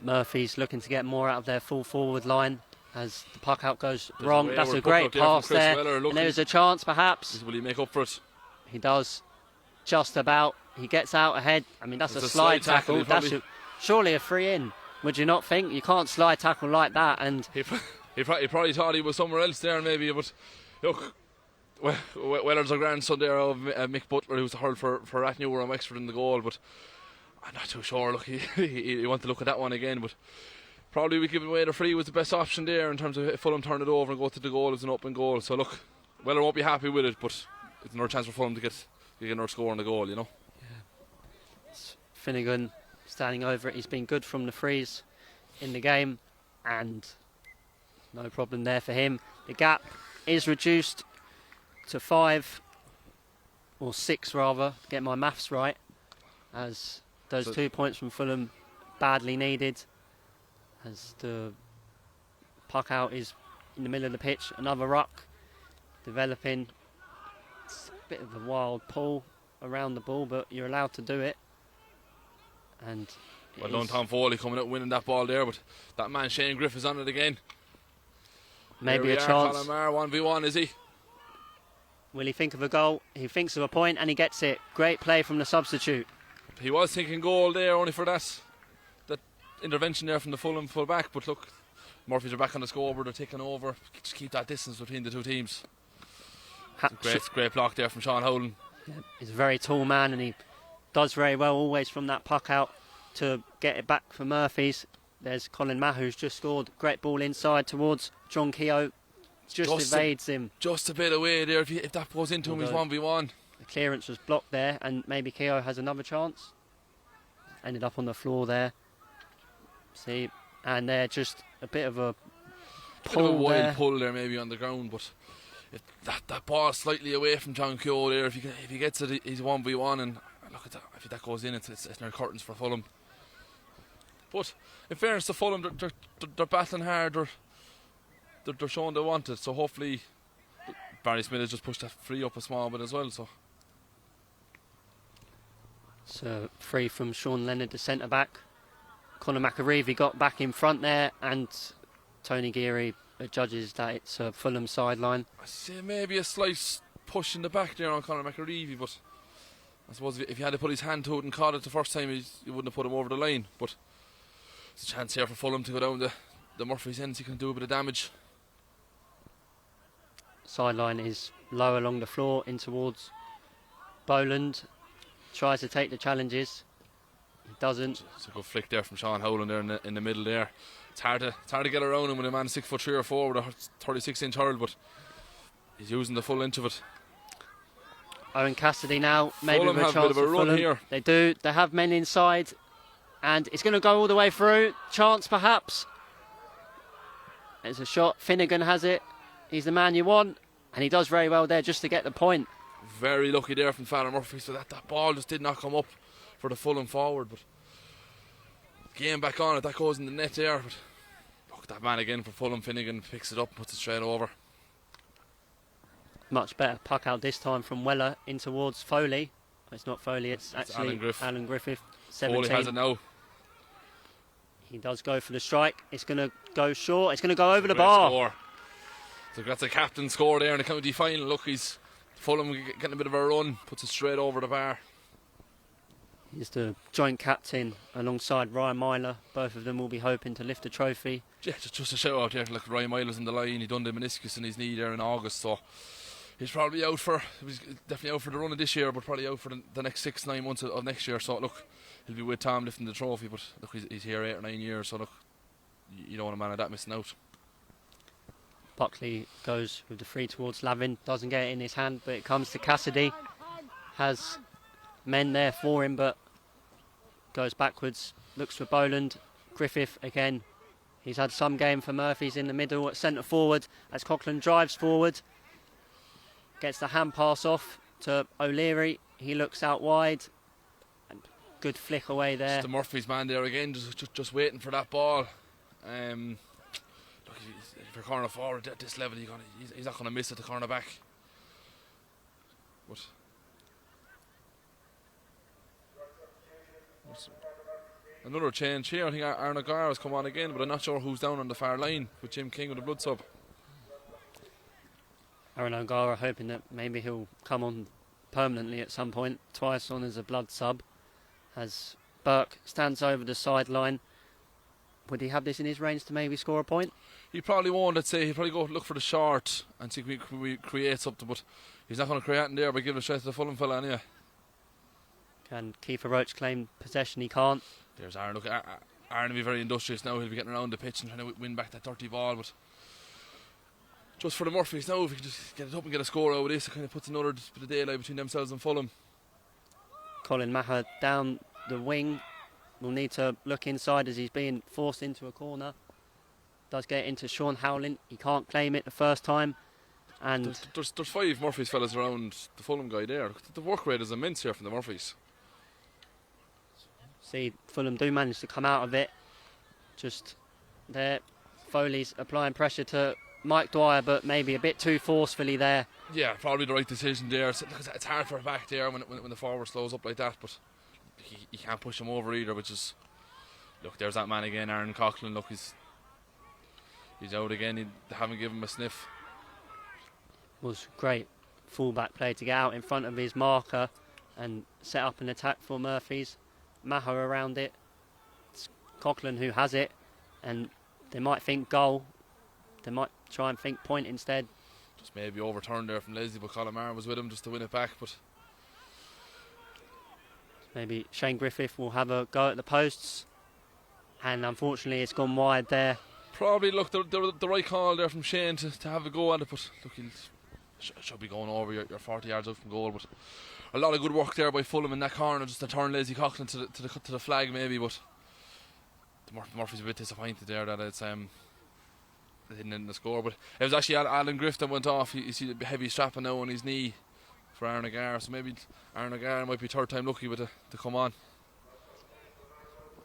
Murphy's looking to get more out of their full forward line as the puck out goes wrong. That's a great pass there. And there's a chance perhaps. Will he make up for it? He does. just about. He gets out ahead. I mean, that's It's a slide tackle. probably- That's surely a free in. Would you not think? You can't slide tackle like that. And He probably thought he was somewhere else there, maybe. But look, Weller's a grandson there of Mick Butler, who's hurled for Rathnure and Wexford in the goal. But I'm not too sure. Look, he want to look at that one again. But probably we giving away the free was the best option there in terms of if Fulham turn it over and go to the goal as an open goal. So look, Weller won't be happy with it, but it's another chance for Fulham to get another score on the goal, you know. Finnegan standing over it. He's been good from the frees in the game, and no problem there for him. The gap is reduced to 5 or 6 rather, to get my maths right, as those 2 points from Fulham badly needed, as the puck out is in the middle of the pitch. Another ruck developing. It's a bit of a wild pull around the ball, but you're allowed to do it. And well done, Tom Foley coming out winning that ball there, but that man Shane Griff is on it again. Maybe a chance. Colin Maher 1v1, is he? Will he think of a goal? He thinks of a point and he gets it. Great play from the substitute. He was thinking goal there, only for that intervention there from the Fulham full back. But look, Murphys are back on the scoreboard, they're taking over. Just keep that distance between the two teams. Great block there from Sean Howland. Yeah, he's a very tall man and he does very well always from that puck out to get it back for Murphys. There's Colin Maher, who's just scored. Great ball inside towards John Keogh. Just evades him. Just a bit away there. If that goes into him, he's 1v1. The clearance was blocked there, and maybe Keogh has another chance. Ended up on the floor there. See, and they're just a bit of a wild pull there, maybe on the ground. But if that ball slightly away from John Keogh there, if he gets it, he's 1v1. And look at that. If that goes in, it's near curtains for Fulham. But in fairness to Fulham, they're battling hard. They're showing they want it. So hopefully Barry Smith has just pushed that free up a small bit as well. So free from Sean Leonard, the centre back. Conor McAreevy got back in front there, and Tony Geary judges that it's a Fulham sideline. I see maybe a slight push in the back there on Conor McAreevy, but I suppose if he had to put his hand to it and caught it the first time, he wouldn't have put him over the line. But there's a chance here for Fulham to go down the Murphy's ends. He can do a bit of damage. Sideline is low along the floor in towards Boland. Tries to take the challenges. He doesn't. It's a good flick there from Sean Howland there in the middle there. It's hard to get around him when a man 6'3" or 4" with a 36-inch hurl, but he's using the full inch of it. Owen Cassidy now, maybe Fulham with a have a chance bit of a for run Fulham. here. They do. They have men inside, and it's going to go all the way through. Chance perhaps. There's a shot. Finnegan has it. He's the man you want, and he does very well there just to get the point. Very lucky there from Fallon Murphy, so that ball just did not come up for the Fulham forward. But game back on it, that goes in the net there. But look, that man again for Fulham, Finnegan picks it up, puts it straight over. Much better puck out this time from Weller in towards Foley. It's not Foley, it's actually Alan Griffith. 17. Foley has it now. He does go for the strike. It's going to go short. It's going to go over the bar. Score. So that's a captain score there in the county final. Look, he's Fulham getting a bit of a run, puts it straight over the bar. He's the joint captain alongside Ryan Myler. Both of them will be hoping to lift the trophy. Yeah, just a shout out there. Look, Ryan Myler's in the line. He done the meniscus in his knee there in August, so he's probably out for. He's definitely out for the run of this year, but probably out for the next 6-9 months of next year. So look, he'll be with Tom lifting the trophy. But look, he's here 8 or 9 years, so look, you don't want a man of that missing out. Buckley goes with the free towards Lavin, doesn't get it in his hand, but it comes to Cassidy. Has men there for him, but goes backwards, looks for Boland. Griffith again. He's had some game for Murphy's in the middle at centre forward as Coughlin drives forward. Gets the hand pass off to O'Leary. He looks out wide. And good flick away there. Just the Murphy's man there again, just waiting for that ball. Look, if you're corner forward at this level, he's not going to miss it, the corner back. But another change here. I think Arna Gar has come on again, but I'm not sure who's down on the far line with Jim King with the blood sub. Aaron O'Gara hoping that maybe he'll come on permanently at some point, twice on as a blood sub, as Burke stands over the sideline. Would he have this in his range to maybe score a point? He probably won't, let's say. He'll probably go look for the short and see if we create something, but he's not going to create in there by giving it straight to the Fulham fella anyway. Can Kiefer Roach claim possession? He can't. There's Aaron. Look, Aaron will be very industrious now. He'll be getting around the pitch and trying to win back that dirty ball, but just for the Murphys now, if he can just get it up and get a score out of this, it kind of puts another bit of daylight between themselves and Fulham. Colin Maher down the wing. Will need to look inside as he's being forced into a corner. Does get into Sean Howling. He can't claim it the first time. And there's 5 Murphys fellas around the Fulham guy there. The work rate is immense here from the Murphys. see Fulham do manage to come out of it. Just there, Foley's applying pressure to Mike Dwyer, but maybe a bit too forcefully there. Yeah, probably the right decision there. It's hard for a back there when the forward slows up like that, but he can't push him over either, which is... Look, there's that man again, Aaron Coughlin. Look, he's out again. They haven't given him a sniff. Was great fullback play to get out in front of his marker and set up an attack for Murphys. Maher around it. It's Coughlin who has it, and they might think goal. They might try and think point instead. Just maybe overturned there from Leslie, but Colin was with him just to win it back. But maybe Shane Griffith will have a go at the posts, and unfortunately it's gone wide there. Probably look the right call there from Shane to have a go at it, but look, he should be going over. You're 40 yards out from goal, but a lot of good work there by Fulham in that corner, just to turn Leslie Coughlin to the flag maybe. But the Murphy's a bit disappointed there that it's they didn't end the score. But it was actually Alan Griff that went off. You see the heavy strapping now on his knee for Aaron Agar, so maybe Aaron Agar might be third time lucky with to come on.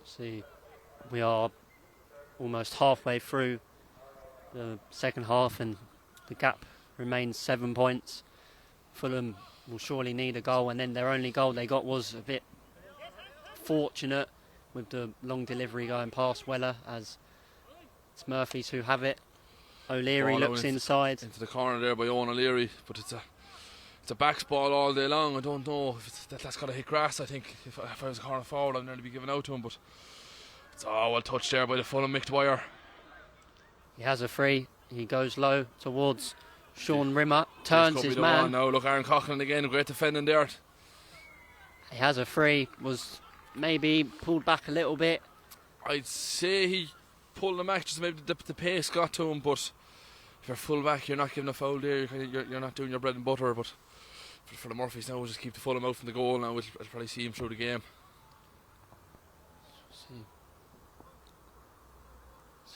See, we are almost halfway through the second half and the gap remains 7 points. Fulham will surely need a goal, and then their only goal they got was a bit fortunate with the long delivery going past Weller, as it's Murphys who have it. O'Leary looks inside into the corner there by Owen O'Leary, but it's a backs ball all day long. I don't know if that's got to hit grass. I think if I was a corner forward, I'd nearly be giving out to him, but it's all well touched there by the Fulham Mick Dwyer. He has a free. He goes low towards Sean Rimmer, turns his man. Now look, Aaron Coughlin again, great defending there. He has a free, was maybe pulled back a little bit. I'd say he pulled him back, just maybe the pace got to him, but if you're full back, you're not giving a foul there, you're not doing your bread and butter. But for the Murphys now, we'll just keep the Fulham out from the goal now. We'll probably see him through the game.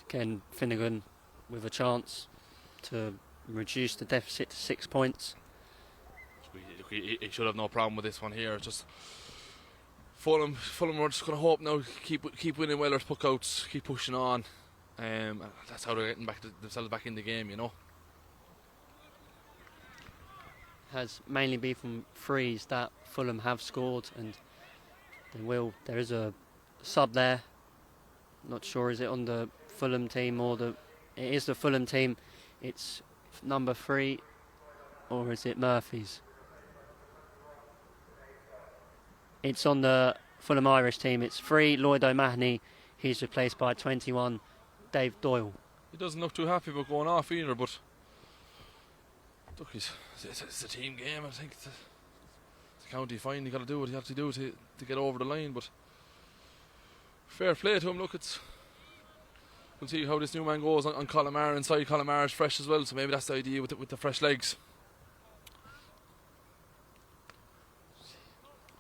Again, Finnegan with a chance to reduce the deficit to 6 points. He should have no problem with this one here. Just Fulham are just going to hope now, keep winning Weller's puckouts, keep pushing on. That's how they're getting themselves back in the game, you know. Has mainly been from frees that Fulham have scored, and they will. There is a sub there. Not sure, is it on the Fulham team or it is the Fulham team. It's number 3, or is it Murphy's? It's on the Fulham Irish team. It's 3, Lloyd O'Mahony. He's replaced by 21, Dave Doyle. He doesn't look too happy about going off either, but look, it's a team game. I think it's a county fine. You got to do what you have to do to get over the line, but fair play to him. Look, we'll see how this new man goes on Colin inside. Colin is fresh as well, so maybe that's the idea with the fresh legs.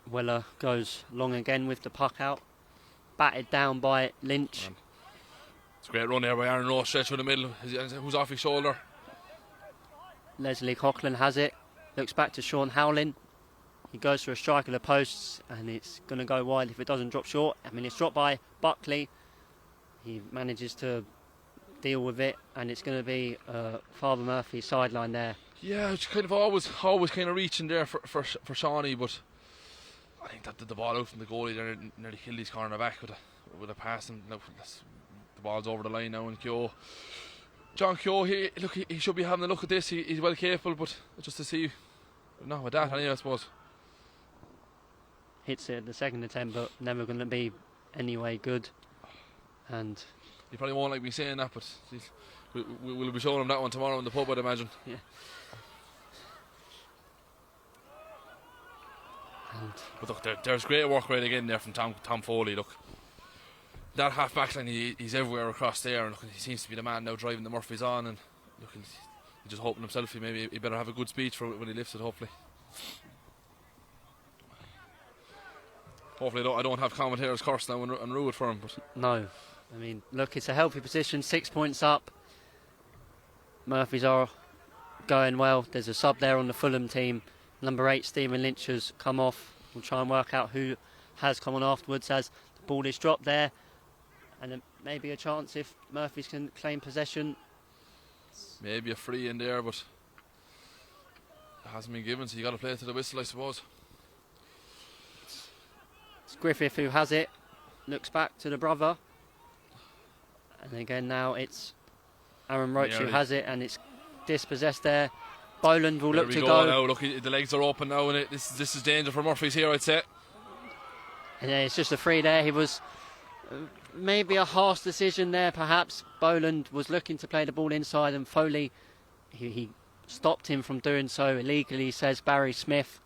Weller goes long again with the puck out, batted down by Lynch. It's a great run there by Aaron Rowe, straight through the middle. Who's off his shoulder? Leslie Coughlin has it, looks back to Sean Howling. He goes for a strike of the posts, and it's going to go wide if it doesn't drop short. I mean, it's dropped by Buckley. He manages to deal with it, and it's going to be Father Murphy's sideline there. Yeah, it's kind of always kind of reaching there for Shawnee, but I think that the ball out from the goalie there nearly killed his corner back with a pass, and the ball's over the line now. And John Keogh, he should be having a look at this. He's well capable, but just to see, not with that anyway, I suppose. hits it at the second attempt, but never going to be anyway good. And You probably won't like me saying that, but we'll be showing him that one tomorrow in the pub, I'd imagine. yeah. And But look, there's great work rate again there from Tom Foley. Look, that half back line, he's everywhere across there, and look, he seems to be the man now driving the Murphys on, and look, he's just hoping himself he better have a good speech for when he lifts it, hopefully. Hopefully I don't have commentators curse now and rue it for him. But no, I mean, look, it's a healthy position, 6 points up. Murphys are going well. There's a sub there on the Fulham team. Number 8, Stephen Lynch, has come off. We'll try and work out who has come on afterwards as the ball is dropped there. And then maybe a chance if Murphys can claim possession. maybe a free in there, but it hasn't been given, so you got to play it to the whistle, I suppose. It's Griffith who has it. Looks back to the brother. And again now it's Aaron Roach who has it, and it's dispossessed there. Boland will look to go. Now. Look, the legs are open now, and this is danger for Murphys here, I'd say. And yeah, it's just a free there. He was maybe a harsh decision there, perhaps. Boland was looking to play the ball inside, and Foley, he stopped him from doing so illegally, says Barry Smith.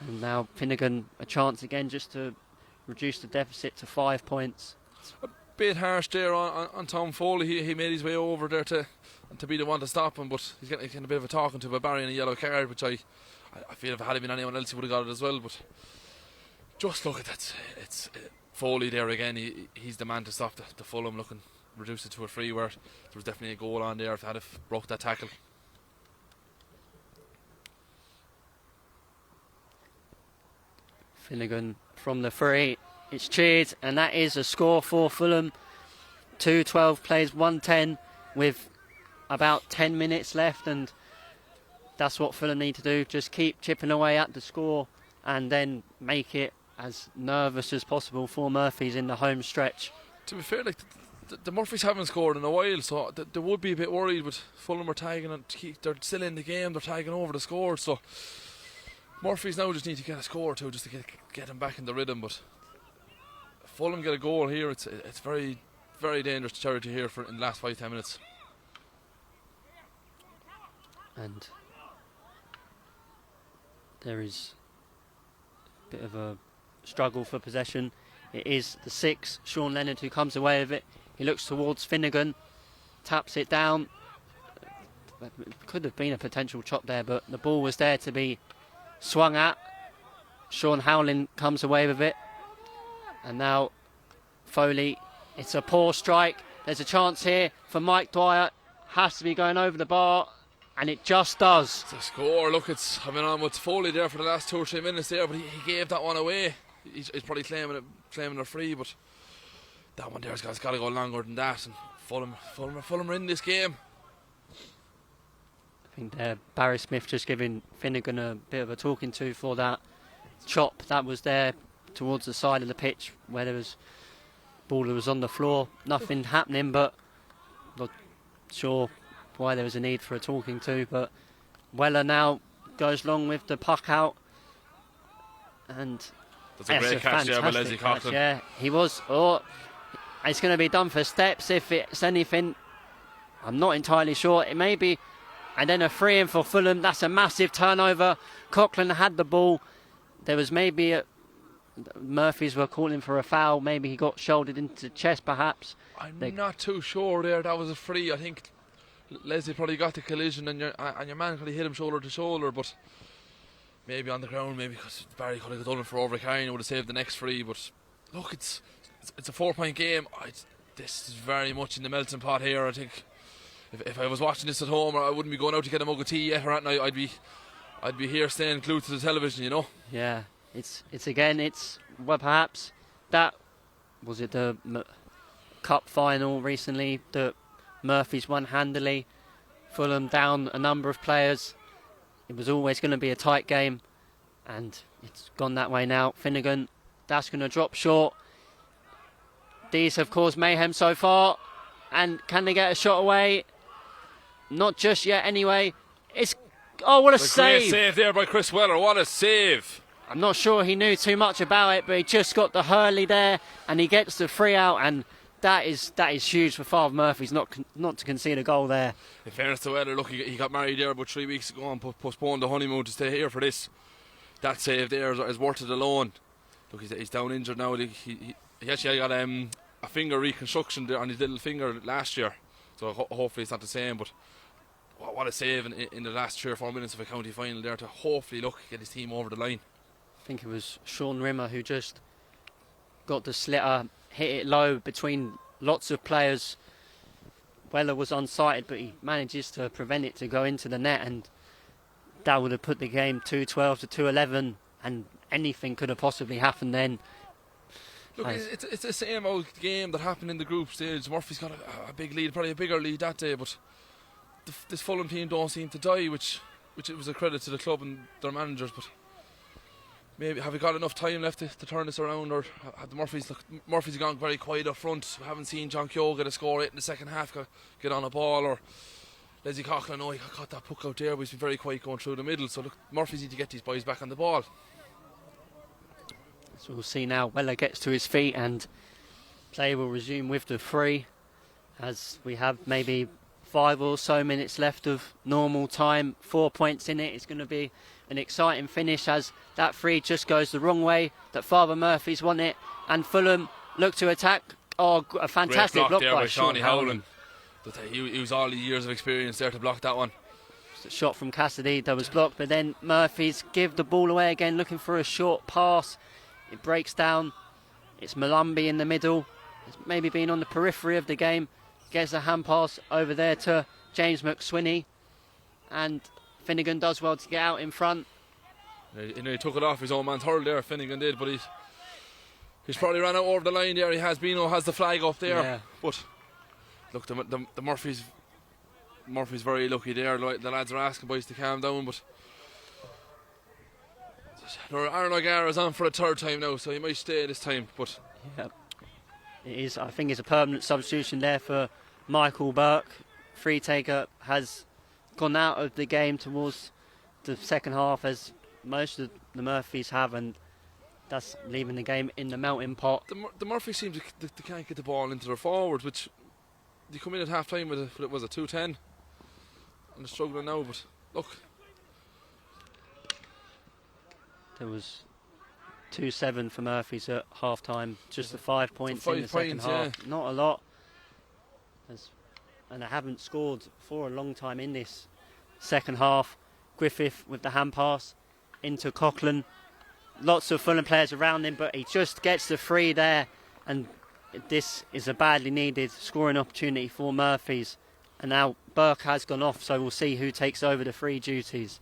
And now Finnegan a chance again just to reduce the deficit to 5 points. A bit harsh there on Tom Foley. He made his way over there to be the one to stop him, but he's getting a bit of a talking to by Barry in a yellow card, which I feel if it had been anyone else he would have got it as well. But just look at that, it's Foley there again. He's the man to stop the Fulham, looking reduce it to a free, where there was definitely a goal on there if had broke that tackle. Finnegan from the free, it's cheered, and that is a score for Fulham. 2-12 plays 1-10 with about 10 minutes left, and that's what Fulham need to do, just keep chipping away at the score and then make it as nervous as possible for Murphys in the home stretch. To be fair, like the Murphys haven't scored in a while, so they would be a bit worried, but Fulham are tagging and they're still in the game, they're tagging over the score, so Murphys now just need to get a score or two just to get them back in the rhythm. But if Fulham get a goal here, it's very, very dangerous territory here in the last 5-10 minutes. And there is a bit of a struggle for possession. It is the 6, Sean Leonard, who comes away with it. He looks towards Finnegan, taps it down. Could have been a potential chop there, but the ball was there to be swung at. Sean Howling comes away with it. And now Foley, it's a poor strike. There's a chance here for Mike Dwyer. Has to be going over the bar, and it just does. It's a score. Look, I've been on with Foley there for the last 2 or 3 minutes there, but he gave that one away. He's probably claiming it free, but that one there's got to go longer than that. And Fulham are in this game. I think Barry Smith just giving Finnegan a bit of a talking to for that chop that was there towards the side of the pitch where there was ball that was on the floor. Nothing happening, but not sure why there was a need for a talking to. But Weller now goes long with the puck out, and that's a great catch there by Leslie Coughlin. Yeah, he was. Oh, it's going to be done for steps if it's anything. I'm not entirely sure. It may be. And then a free in for Fulham. That's a massive turnover. Coughlin had the ball. There was maybe Murphys were calling for a foul. Maybe he got shouldered into the chest, perhaps. I'm not too sure there. That was a free. I think Leslie probably got the collision, and your man could have hit him shoulder to shoulder, but maybe on the ground, maybe because Barry could have done it for overcarrying, it would have saved the next free. But look, it's a 4-point game. This is very much in the melting pot here. I think if I was watching this at home, I wouldn't be going out to get a mug of tea yet or at night. I'd be here staying glued to the television, you know. Yeah, it's well, perhaps that was it the cup final recently that Murphys won handily. Fulham down a number of players. It was always going to be a tight game, and it's gone that way now. Finnegan, that's going to drop short. These have caused mayhem so far, and can they get a shot away? Not just yet anyway. It's what a save. Great save there by Chris Weller. What a save. I'm not sure he knew too much about it, but he just got the hurley there, and he gets the free out, and that is huge for Father Murphy's not to concede a goal there. In fairness to Weller, look, he got married there about 3 weeks ago and postponed the honeymoon to stay here for this. That save there is worth it alone. Look, he's down injured now. He actually got a finger reconstruction there on his little finger last year, so hopefully it's not the same. But what a save in the last 3 or 4 minutes of a county final there to hopefully get his team over the line. I think it was Sean Rimmer who just got the slitter, hit it low between lots of players. Weller was unsighted, but he manages to prevent it to go into the net, and that would have put the game 2-12 to 2-11, and anything could have possibly happened then. Look, it's the same old game that happened in the group stage. Murphy's got a big lead, probably a bigger lead that day, but this Fulham team don't seem to die, which it was a credit to the club and their managers. But maybe have we got enough time left to turn this around, or have the Murphy's gone very quiet up front? We haven't seen John Keogh get a score 8 in the second half, get on a ball, or Leslie Coughlin. Oh, he got that puck out there, but he's been very quiet going through the middle. So look, Murphy's need to get these boys back on the ball. So we'll see now. Weller gets to his feet, and play will resume with the free, as we have maybe 5 or so minutes left of normal time. 4 points in it. It's going to be an exciting finish, as that free just goes the wrong way. That Father Murphy's won it, and Fulham look to attack. Oh, a fantastic block there by Shawnee Howland. He was all the years of experience there to block that one. A shot from Cassidy that was blocked, but then Murphy's give the ball away again, looking for a short pass. It breaks down. It's Malumbi in the middle. It's maybe been on the periphery of the game. Gets a hand pass over there to James McSwinney, and Finnegan does well to get out in front. He took it off his own man's hurl there, Finnegan did, but he's probably ran out over the line there. Has the flag up there. Yeah. But look, the Murphy's very lucky there. The lads are asking boys to calm down, but Aaron O'Gara's on for a 3rd time now, so he might stay this time. But yeah, it is. I think it's a permanent substitution there for Michael Burke. Free taker has gone out of the game towards the second half, as most of the Murphys have, and that's leaving the game in the melting pot. The Murphys seem to they can't get the ball into their forwards, which they come in at half time with it was a 2-10, and they're struggling now. But look, there was 2-7 for Murphys at half time, just the 5 points in the second half. Yeah. Not a lot, and they haven't scored for a long time in this second half. Griffith with the hand pass into Coughlin. Lots of Fulham players around him, but he just gets the free there, and this is a badly needed scoring opportunity for Murphys. And now Burke has gone off, so we'll see who takes over the free duties.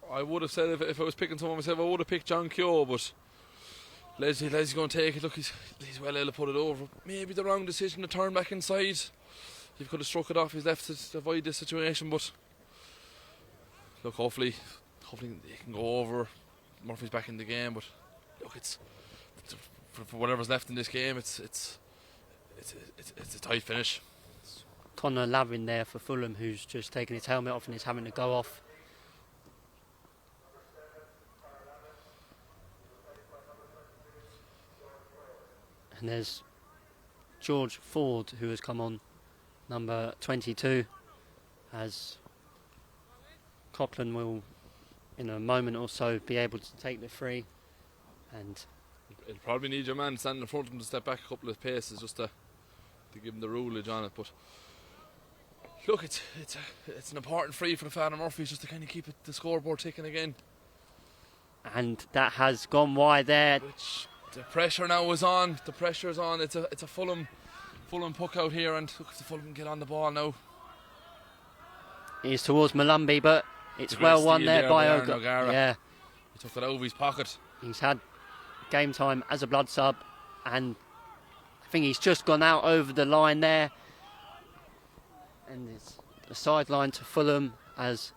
I would have said if I was picking someone myself, I would have picked John Keogh, but Leslie's going to take it. Look, he's well able to put it over. Maybe the wrong decision to turn back inside. He could have struck it off his left to avoid this situation, but look, hopefully he can go over. Murphy's back in the game, but look, it's for whatever's left in this game, it's a tight finish. Conor Lavin there for Fulham, who's just taken his helmet off and is having to go off. And there's George Ford, who has come on, number 22, as Coughlin will in a moment or so be able to take the free, and it'll probably need your man standing in front of him to step back a couple of paces just to give him the rulage on it. But look, it's an important free for the Father Murphys, just to kind of keep the scoreboard ticking again. And that has gone wide there. Which the pressure now is on. The pressure is on. It's a Fulham puck out here, and look, if the Fulham can get on the ball now. It is towards Malumbi, but it's well won there by O'Gara. Yeah, he took it out of his pocket. He's had game time as a blood sub, and I think he's just gone out over the line there. And it's a sideline to Fulham, as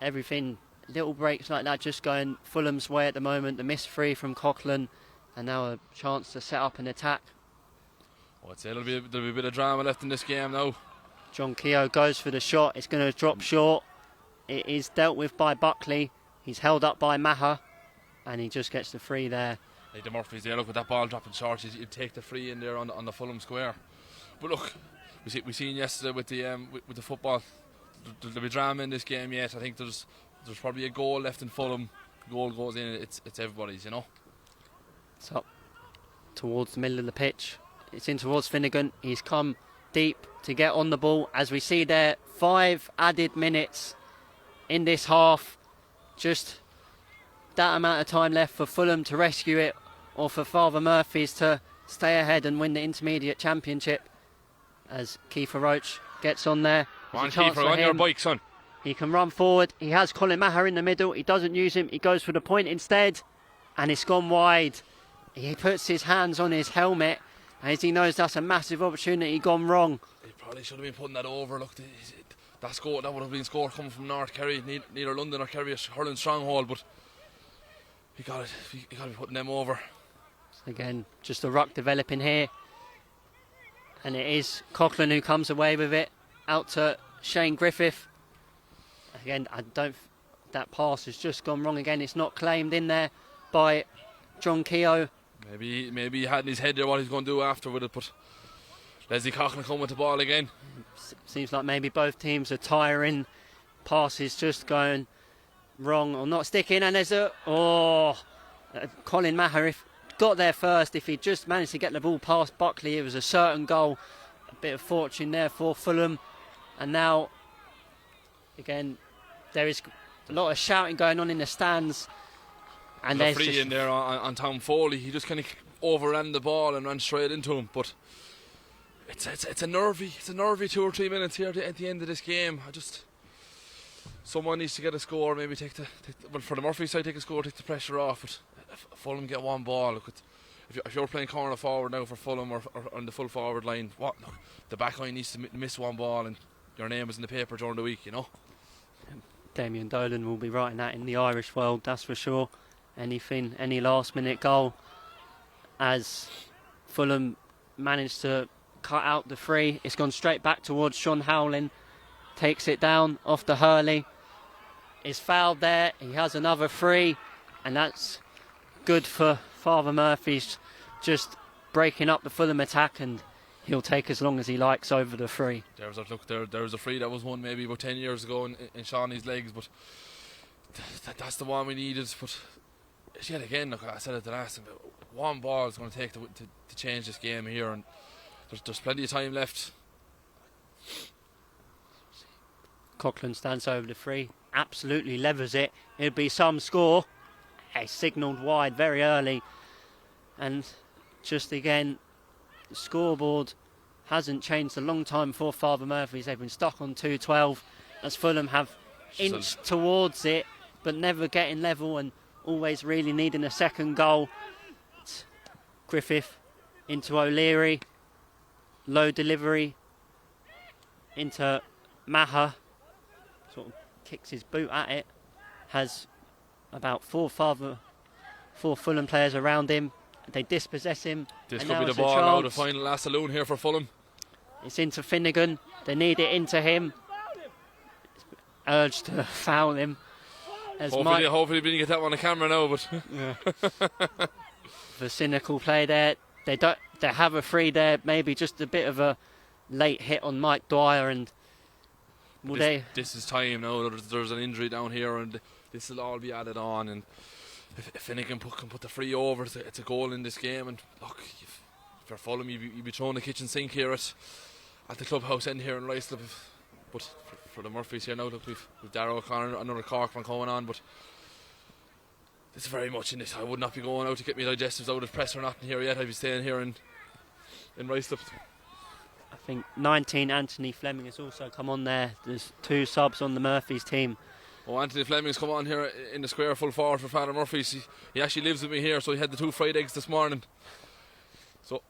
everything, little breaks like that just going Fulham's way at the moment. The miss free from Coughlin, and now a chance to set up an attack. Well, I'd say there'll be a bit of drama left in this game now. John Keogh goes for the shot. It's going to drop short. It is dealt with by Buckley. He's held up by Maher, and he just gets the free there. Like the Murphys there, look with that ball dropping short, you'd take the free in there on the Fulham square. But look, we seen yesterday with the football, there'll be drama in this game yet. I think there's probably a goal left in Fulham. Goal goes in, it's everybody's, you know. It's up towards the middle of the pitch. It's in towards Finnegan. He's come deep to get on the ball. As we see there, 5 added minutes in this half. Just that amount of time left for Fulham to rescue it, or for Father Murphy's to stay ahead and win the intermediate championship. As Kiefer Roach gets on there. Come on, Kiefer, on your bike, son. He can run forward. He has Colin Maher in the middle. He doesn't use him. He goes for the point instead, and it's gone wide. He puts his hands on his helmet, as he knows that's a massive opportunity gone wrong. He probably should have been putting that over. Look, that would have been scored coming from North Kerry, neither London or Kerry, a hurling stronghold, but he got to be putting them over. Again, just a ruck developing here, and it is Coughlin who comes away with it out to Shane Griffith. Again, that pass has just gone wrong again. It's not claimed in there by John Keogh. Maybe he had in his head there what he's going to do after with it, but Leslie Coughlin come with the ball again. Seems like maybe both teams are tiring. Passes just going wrong or not sticking, and there's Colin Maher got there first. If he just managed to get the ball past Buckley, it was a certain goal. A bit of fortune there for Fulham, and now again there is a lot of shouting going on in the stands. And there's free in there on Tom Foley. He just kind of overran the ball and ran straight into him. But it's a nervy 2 or 3 minutes here at the end of this game. Someone needs to get a score. Maybe for the Murphy side, take a score, take the pressure off. But if Fulham get one ball, look, if you're playing corner forward now for Fulham or on the full forward line, look, the back line needs to miss one ball and your name is in the paper during the week, you know. Damien Dolan will be writing that in the Irish world, that's for sure. Any last minute goal, as Fulham managed to cut out the free. It's gone straight back towards Sean Howling, takes it down off the Hurley, is fouled there. He has another free, and that's good for Father Murphy's, just breaking up the Fulham attack, and he'll take as long as he likes over the free. There was a free that was won maybe about 10 years ago in Shawnee's legs, but that's the one we needed. But yet again, look, I said it the last time, one ball is going to take to change this game here, and there's plenty of time left. Coughlin stands over the free, absolutely levers it. It'll be some score. He signalled wide very early, and just again, the scoreboard hasn't changed a long time for Father Murphy's. They've been stuck on 2-12 as Fulham have inched towards it, but never getting level and always really needing a second goal. It's Griffith into O'Leary, low delivery into Maher, sort of kicks his boot at it, has about four Fulham players around him. They dispossess him. This could be the ball now, the final last saloon here for Fulham. It's into Finnegan. They need it into him. It's urged to foul him. Hopefully we didn't get that on the camera now, but the cynical play there. They have a free there. Maybe just a bit of a late hit on Mike Dwyer, and this is time now. There's an injury down here, and this will all be added on. And if Finnegan can put the free over, it's a goal in this game. And look, if you're Fulham, you'd be throwing the kitchen sink here at the clubhouse end here in Ruislip. But for the Murphys here now, look, we've Darragh O'Connor, another Cork one coming on, but it's very much in this. I would not be going out to get my digestives out of press or nothing here yet. I'd be staying here in Ruislip. I think 19 Anthony Fleming has also come on there. There's 2 subs on the Murphys team. Oh, Anthony Fleming's come on here in the square full forward for Father Murphy's. He actually lives with me here, so he had the 2 fried eggs this morning. So,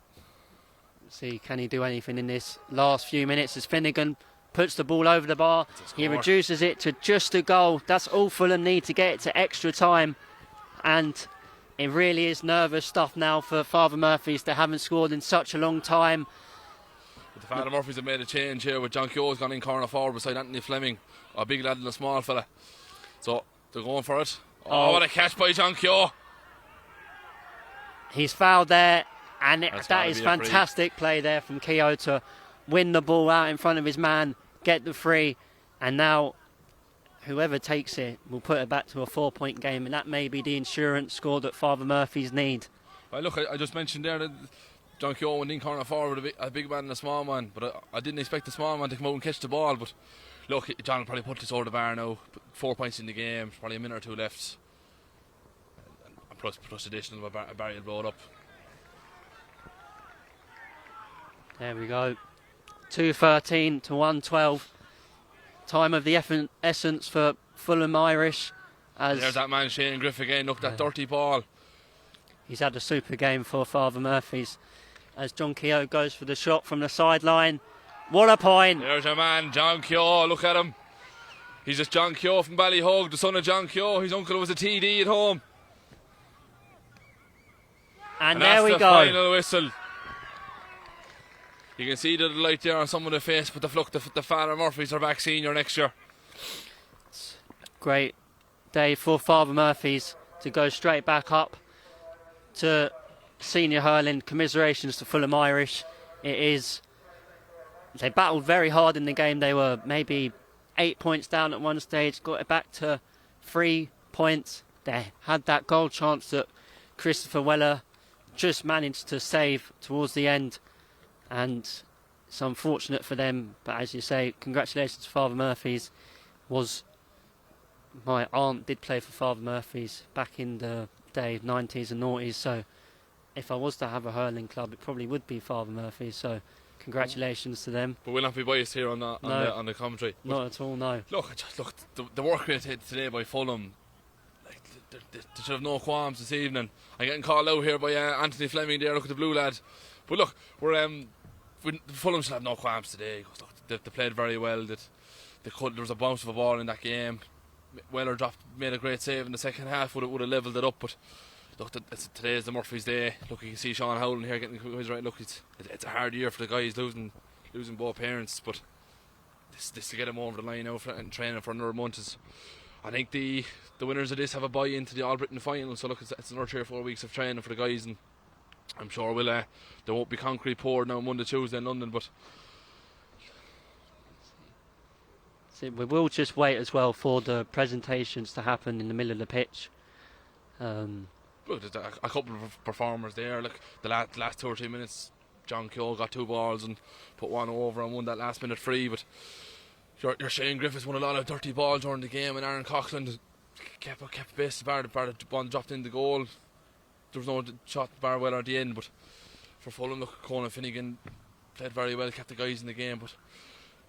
see, can he do anything in this last few minutes as Finnegan puts the ball over the bar. He reduces it to just a goal. That's all Fulham need to get it to extra time. And it really is nervous stuff now for Father Murphy's. They haven't scored in such a long time. But the Father Murphy's have made a change here with John Keogh's gone in corner forward beside Anthony Fleming. A big lad and a small fella. So they're going for it. Oh, what a catch by John Keogh. He's fouled there, and That's that gotta is be a free. fantastic play there from Keogh to win the ball out in front of his man, get the free, and now whoever takes it will put it back to a 4-point game, and that may be the insurance score that Father Murphy's need. Well, look, I just mentioned there that John Keogh went in corner forward, a big man and a small man, but I didn't expect the small man to come out and catch the ball. But look, John will probably put this over the bar now. 4 points in the game, probably a minute or two left, and plus additional, Barry will blow it up. There we go. 2:13 to 1:12. Time of the essence for Fulham Irish. As There's that man Shane Griff again. Look, that dirty ball. he's had a super game for Father Murphy's. As John Keogh goes for the shot from the sideline. What a point! There's a man, John Keogh. Look at him. He's just John Keogh from Ballyhogue, the son of John Keogh. His uncle was a TD at home. And that's there we the go. final whistle. You can see the light there on some of the face, but the Father Murphys are back senior next year. Great day for Father Murphy's to go straight back up to senior hurling. Commiserations to Fulham Irish. They battled very hard in the game. They were maybe 8 points down at one stage, got it back to 3 points. They had that goal chance that Christopher Weller just managed to save towards the end, and it's unfortunate for them, but as you say, congratulations to Father Murphy's. My aunt did play for Father Murphy's back in the day, 90s and noughties, so if I was to have a hurling club, it probably would be Father Murphy's, so congratulations to them. But we'll not be biased here on the commentary. Not at all, no. Look, the work rate today by Fulham, like, they should have no qualms this evening. I'm getting called out here by Anthony Fleming there. Look at the blue lad. But look, Fulham should have no qualms today. They played very well. There was a bounce of a ball in that game. Weller made a great save in the second half. Would have levelled it up. But look, today is the Murphy's day. Look, you can see Sean Howland here getting his right. Look, it's a hard year for the guys losing both parents. But this to get him over the line now and training for another month is. I think the winners of this have a buy into the All Britain final. So look, it's another 3 or 4 weeks of training for the guys, and I'm sure there won't be concrete poured now Monday, Tuesday in London, but We will just wait as well for the presentations to happen in the middle of the pitch. Look, there's a couple of performers there. Look, the last 2 or 3 minutes, John Keogh got 2 balls and put one over and won that last minute free. But your Shane Griffiths won a lot of dirty balls during the game, and Aaron Coughlin kept base bar the one dropped in the goal. There was no shot bar well at the end, but for Fulham, look, Conan Finnegan played very well, kept the guys in the game. But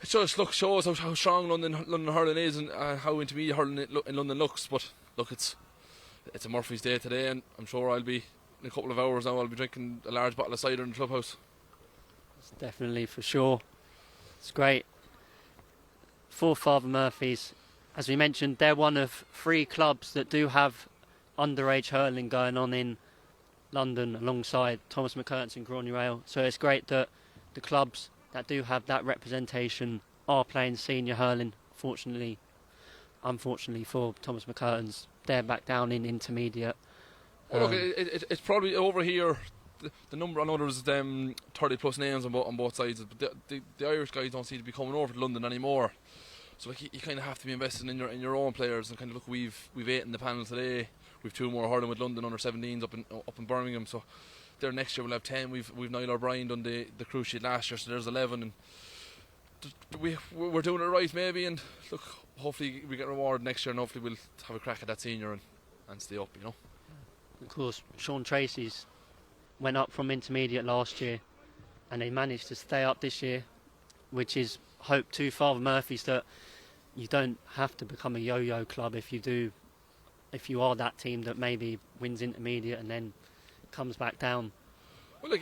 it just shows how strong London hurling is and how intermediate hurling in London looks. But look, it's a Murphy's day today, and I'm sure I'll be in a couple of hours now. I'll be drinking a large bottle of cider in the clubhouse. It's definitely for sure. It's great for Father Murphy's. As we mentioned, they're one of 3 clubs that do have underage hurling going on in London alongside Thomas McCurtain's and Grawney Rail. So it's great that the clubs that do have that representation are playing senior hurling. Unfortunately for Thomas McCurtain's, they're back down in intermediate. Look, it's probably over here. The number, I know there's 30 plus names on both sides, but the Irish guys don't seem to be coming over to London anymore. So like, you kind of have to be investing in your own players, and kind of look, we've 8 in the panel today. We've 2 more hurling with London under 17s up in Birmingham. So there next year we'll have 10. We've Niall O'Brien done the cruise sheet last year, so there's 11, and we're doing it right maybe. And look, hopefully we get rewarded next year, and hopefully we'll have a crack at that senior and stay up, you know. Of course, Sean Tracy's went up from intermediate last year, and they managed to stay up this year, which is hope to Father Murphy's that you don't have to become a yo-yo club if you are that team that maybe wins intermediate and then comes back down. Well, look,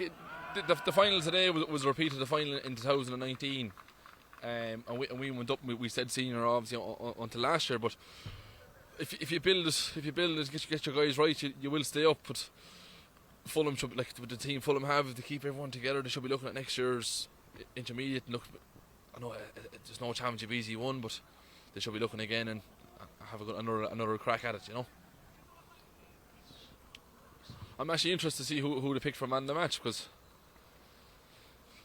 the final today was a repeat of the final in 2019, and we went up. We said senior obviously until last year, but if you build it, get your guys right, you will stay up. But Fulham should, like with the team Fulham have, if they keep everyone together, they should be looking at next year's intermediate. And look, I know there's no championship easy one, but they should be looking again and have another crack at it, you know. I'm actually interested to see who they pick for man of the match, because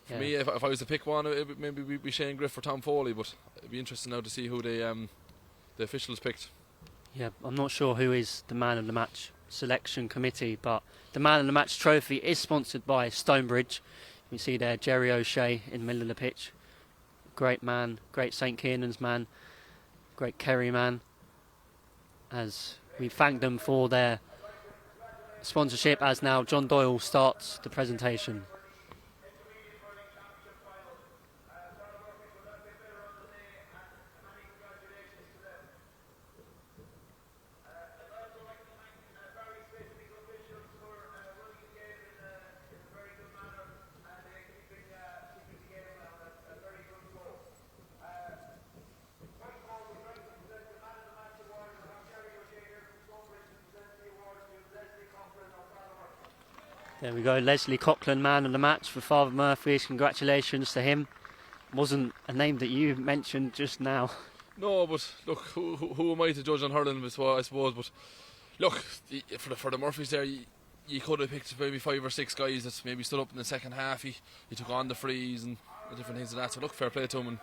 for Yeah. me, if I was to pick one, it would maybe be Shane Griff or Tom Foley, but it'd be interesting now to see who the officials picked. Yeah, I'm not sure who is the man of the match selection committee, but the man of the match trophy is sponsored by Stonebridge. You see there Jerry O'Shea in the middle of the pitch. Great man, great St Kiernan's man, great Kerry man. As we thank them for their sponsorship, as now John Doyle starts the presentation. There we go, Leslie Coughlin, man of the match for Father Murphy's. Congratulations to him. Wasn't a name that you mentioned just now. No, but look, who am I to judge on hurling, I suppose, but look, for the Murphys there, you could have picked maybe 5 or 6 guys that maybe stood up in the second half. He took on the frees and the different things like that, so look, fair play to him. And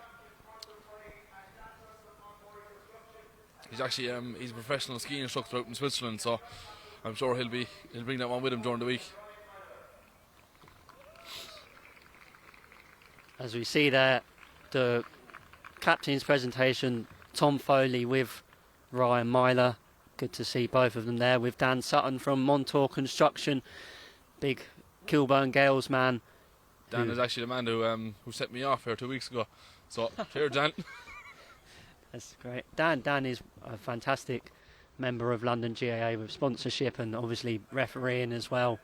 he's actually he's a professional ski instructor out in Switzerland, so I'm sure he'll bring that one with him during the week. As we see there, the captain's presentation, Tom Foley with Ryan Myler. Good to see both of them there, with Dan Sutton from Montore Construction, big Kilburn Gales man. Dan is actually the man who set me off here 2 weeks ago. So, cheers, Dan. That's great. Dan is a fantastic member of London GAA with sponsorship and obviously refereeing as well.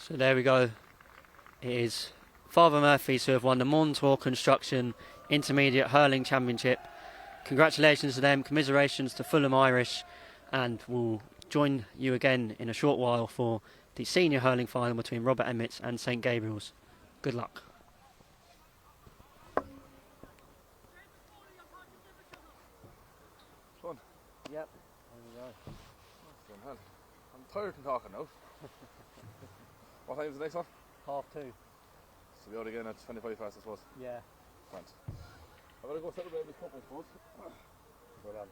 So there we go. It is Father Murphy's who have won the Montore Construction Intermediate Hurling Championship. Congratulations to them, commiserations to Fulham Irish, and we'll join you again in a short while for the senior hurling final between Robert Emmetts and St Gabriel's. Good luck. Fun. Yep, there we go. I'm tired from talking now. What time is the next one? 2:30. So we're out again at 25 past, I suppose. Yeah. Thanks. I'm going to go celebrate this cup, I suppose. Well done.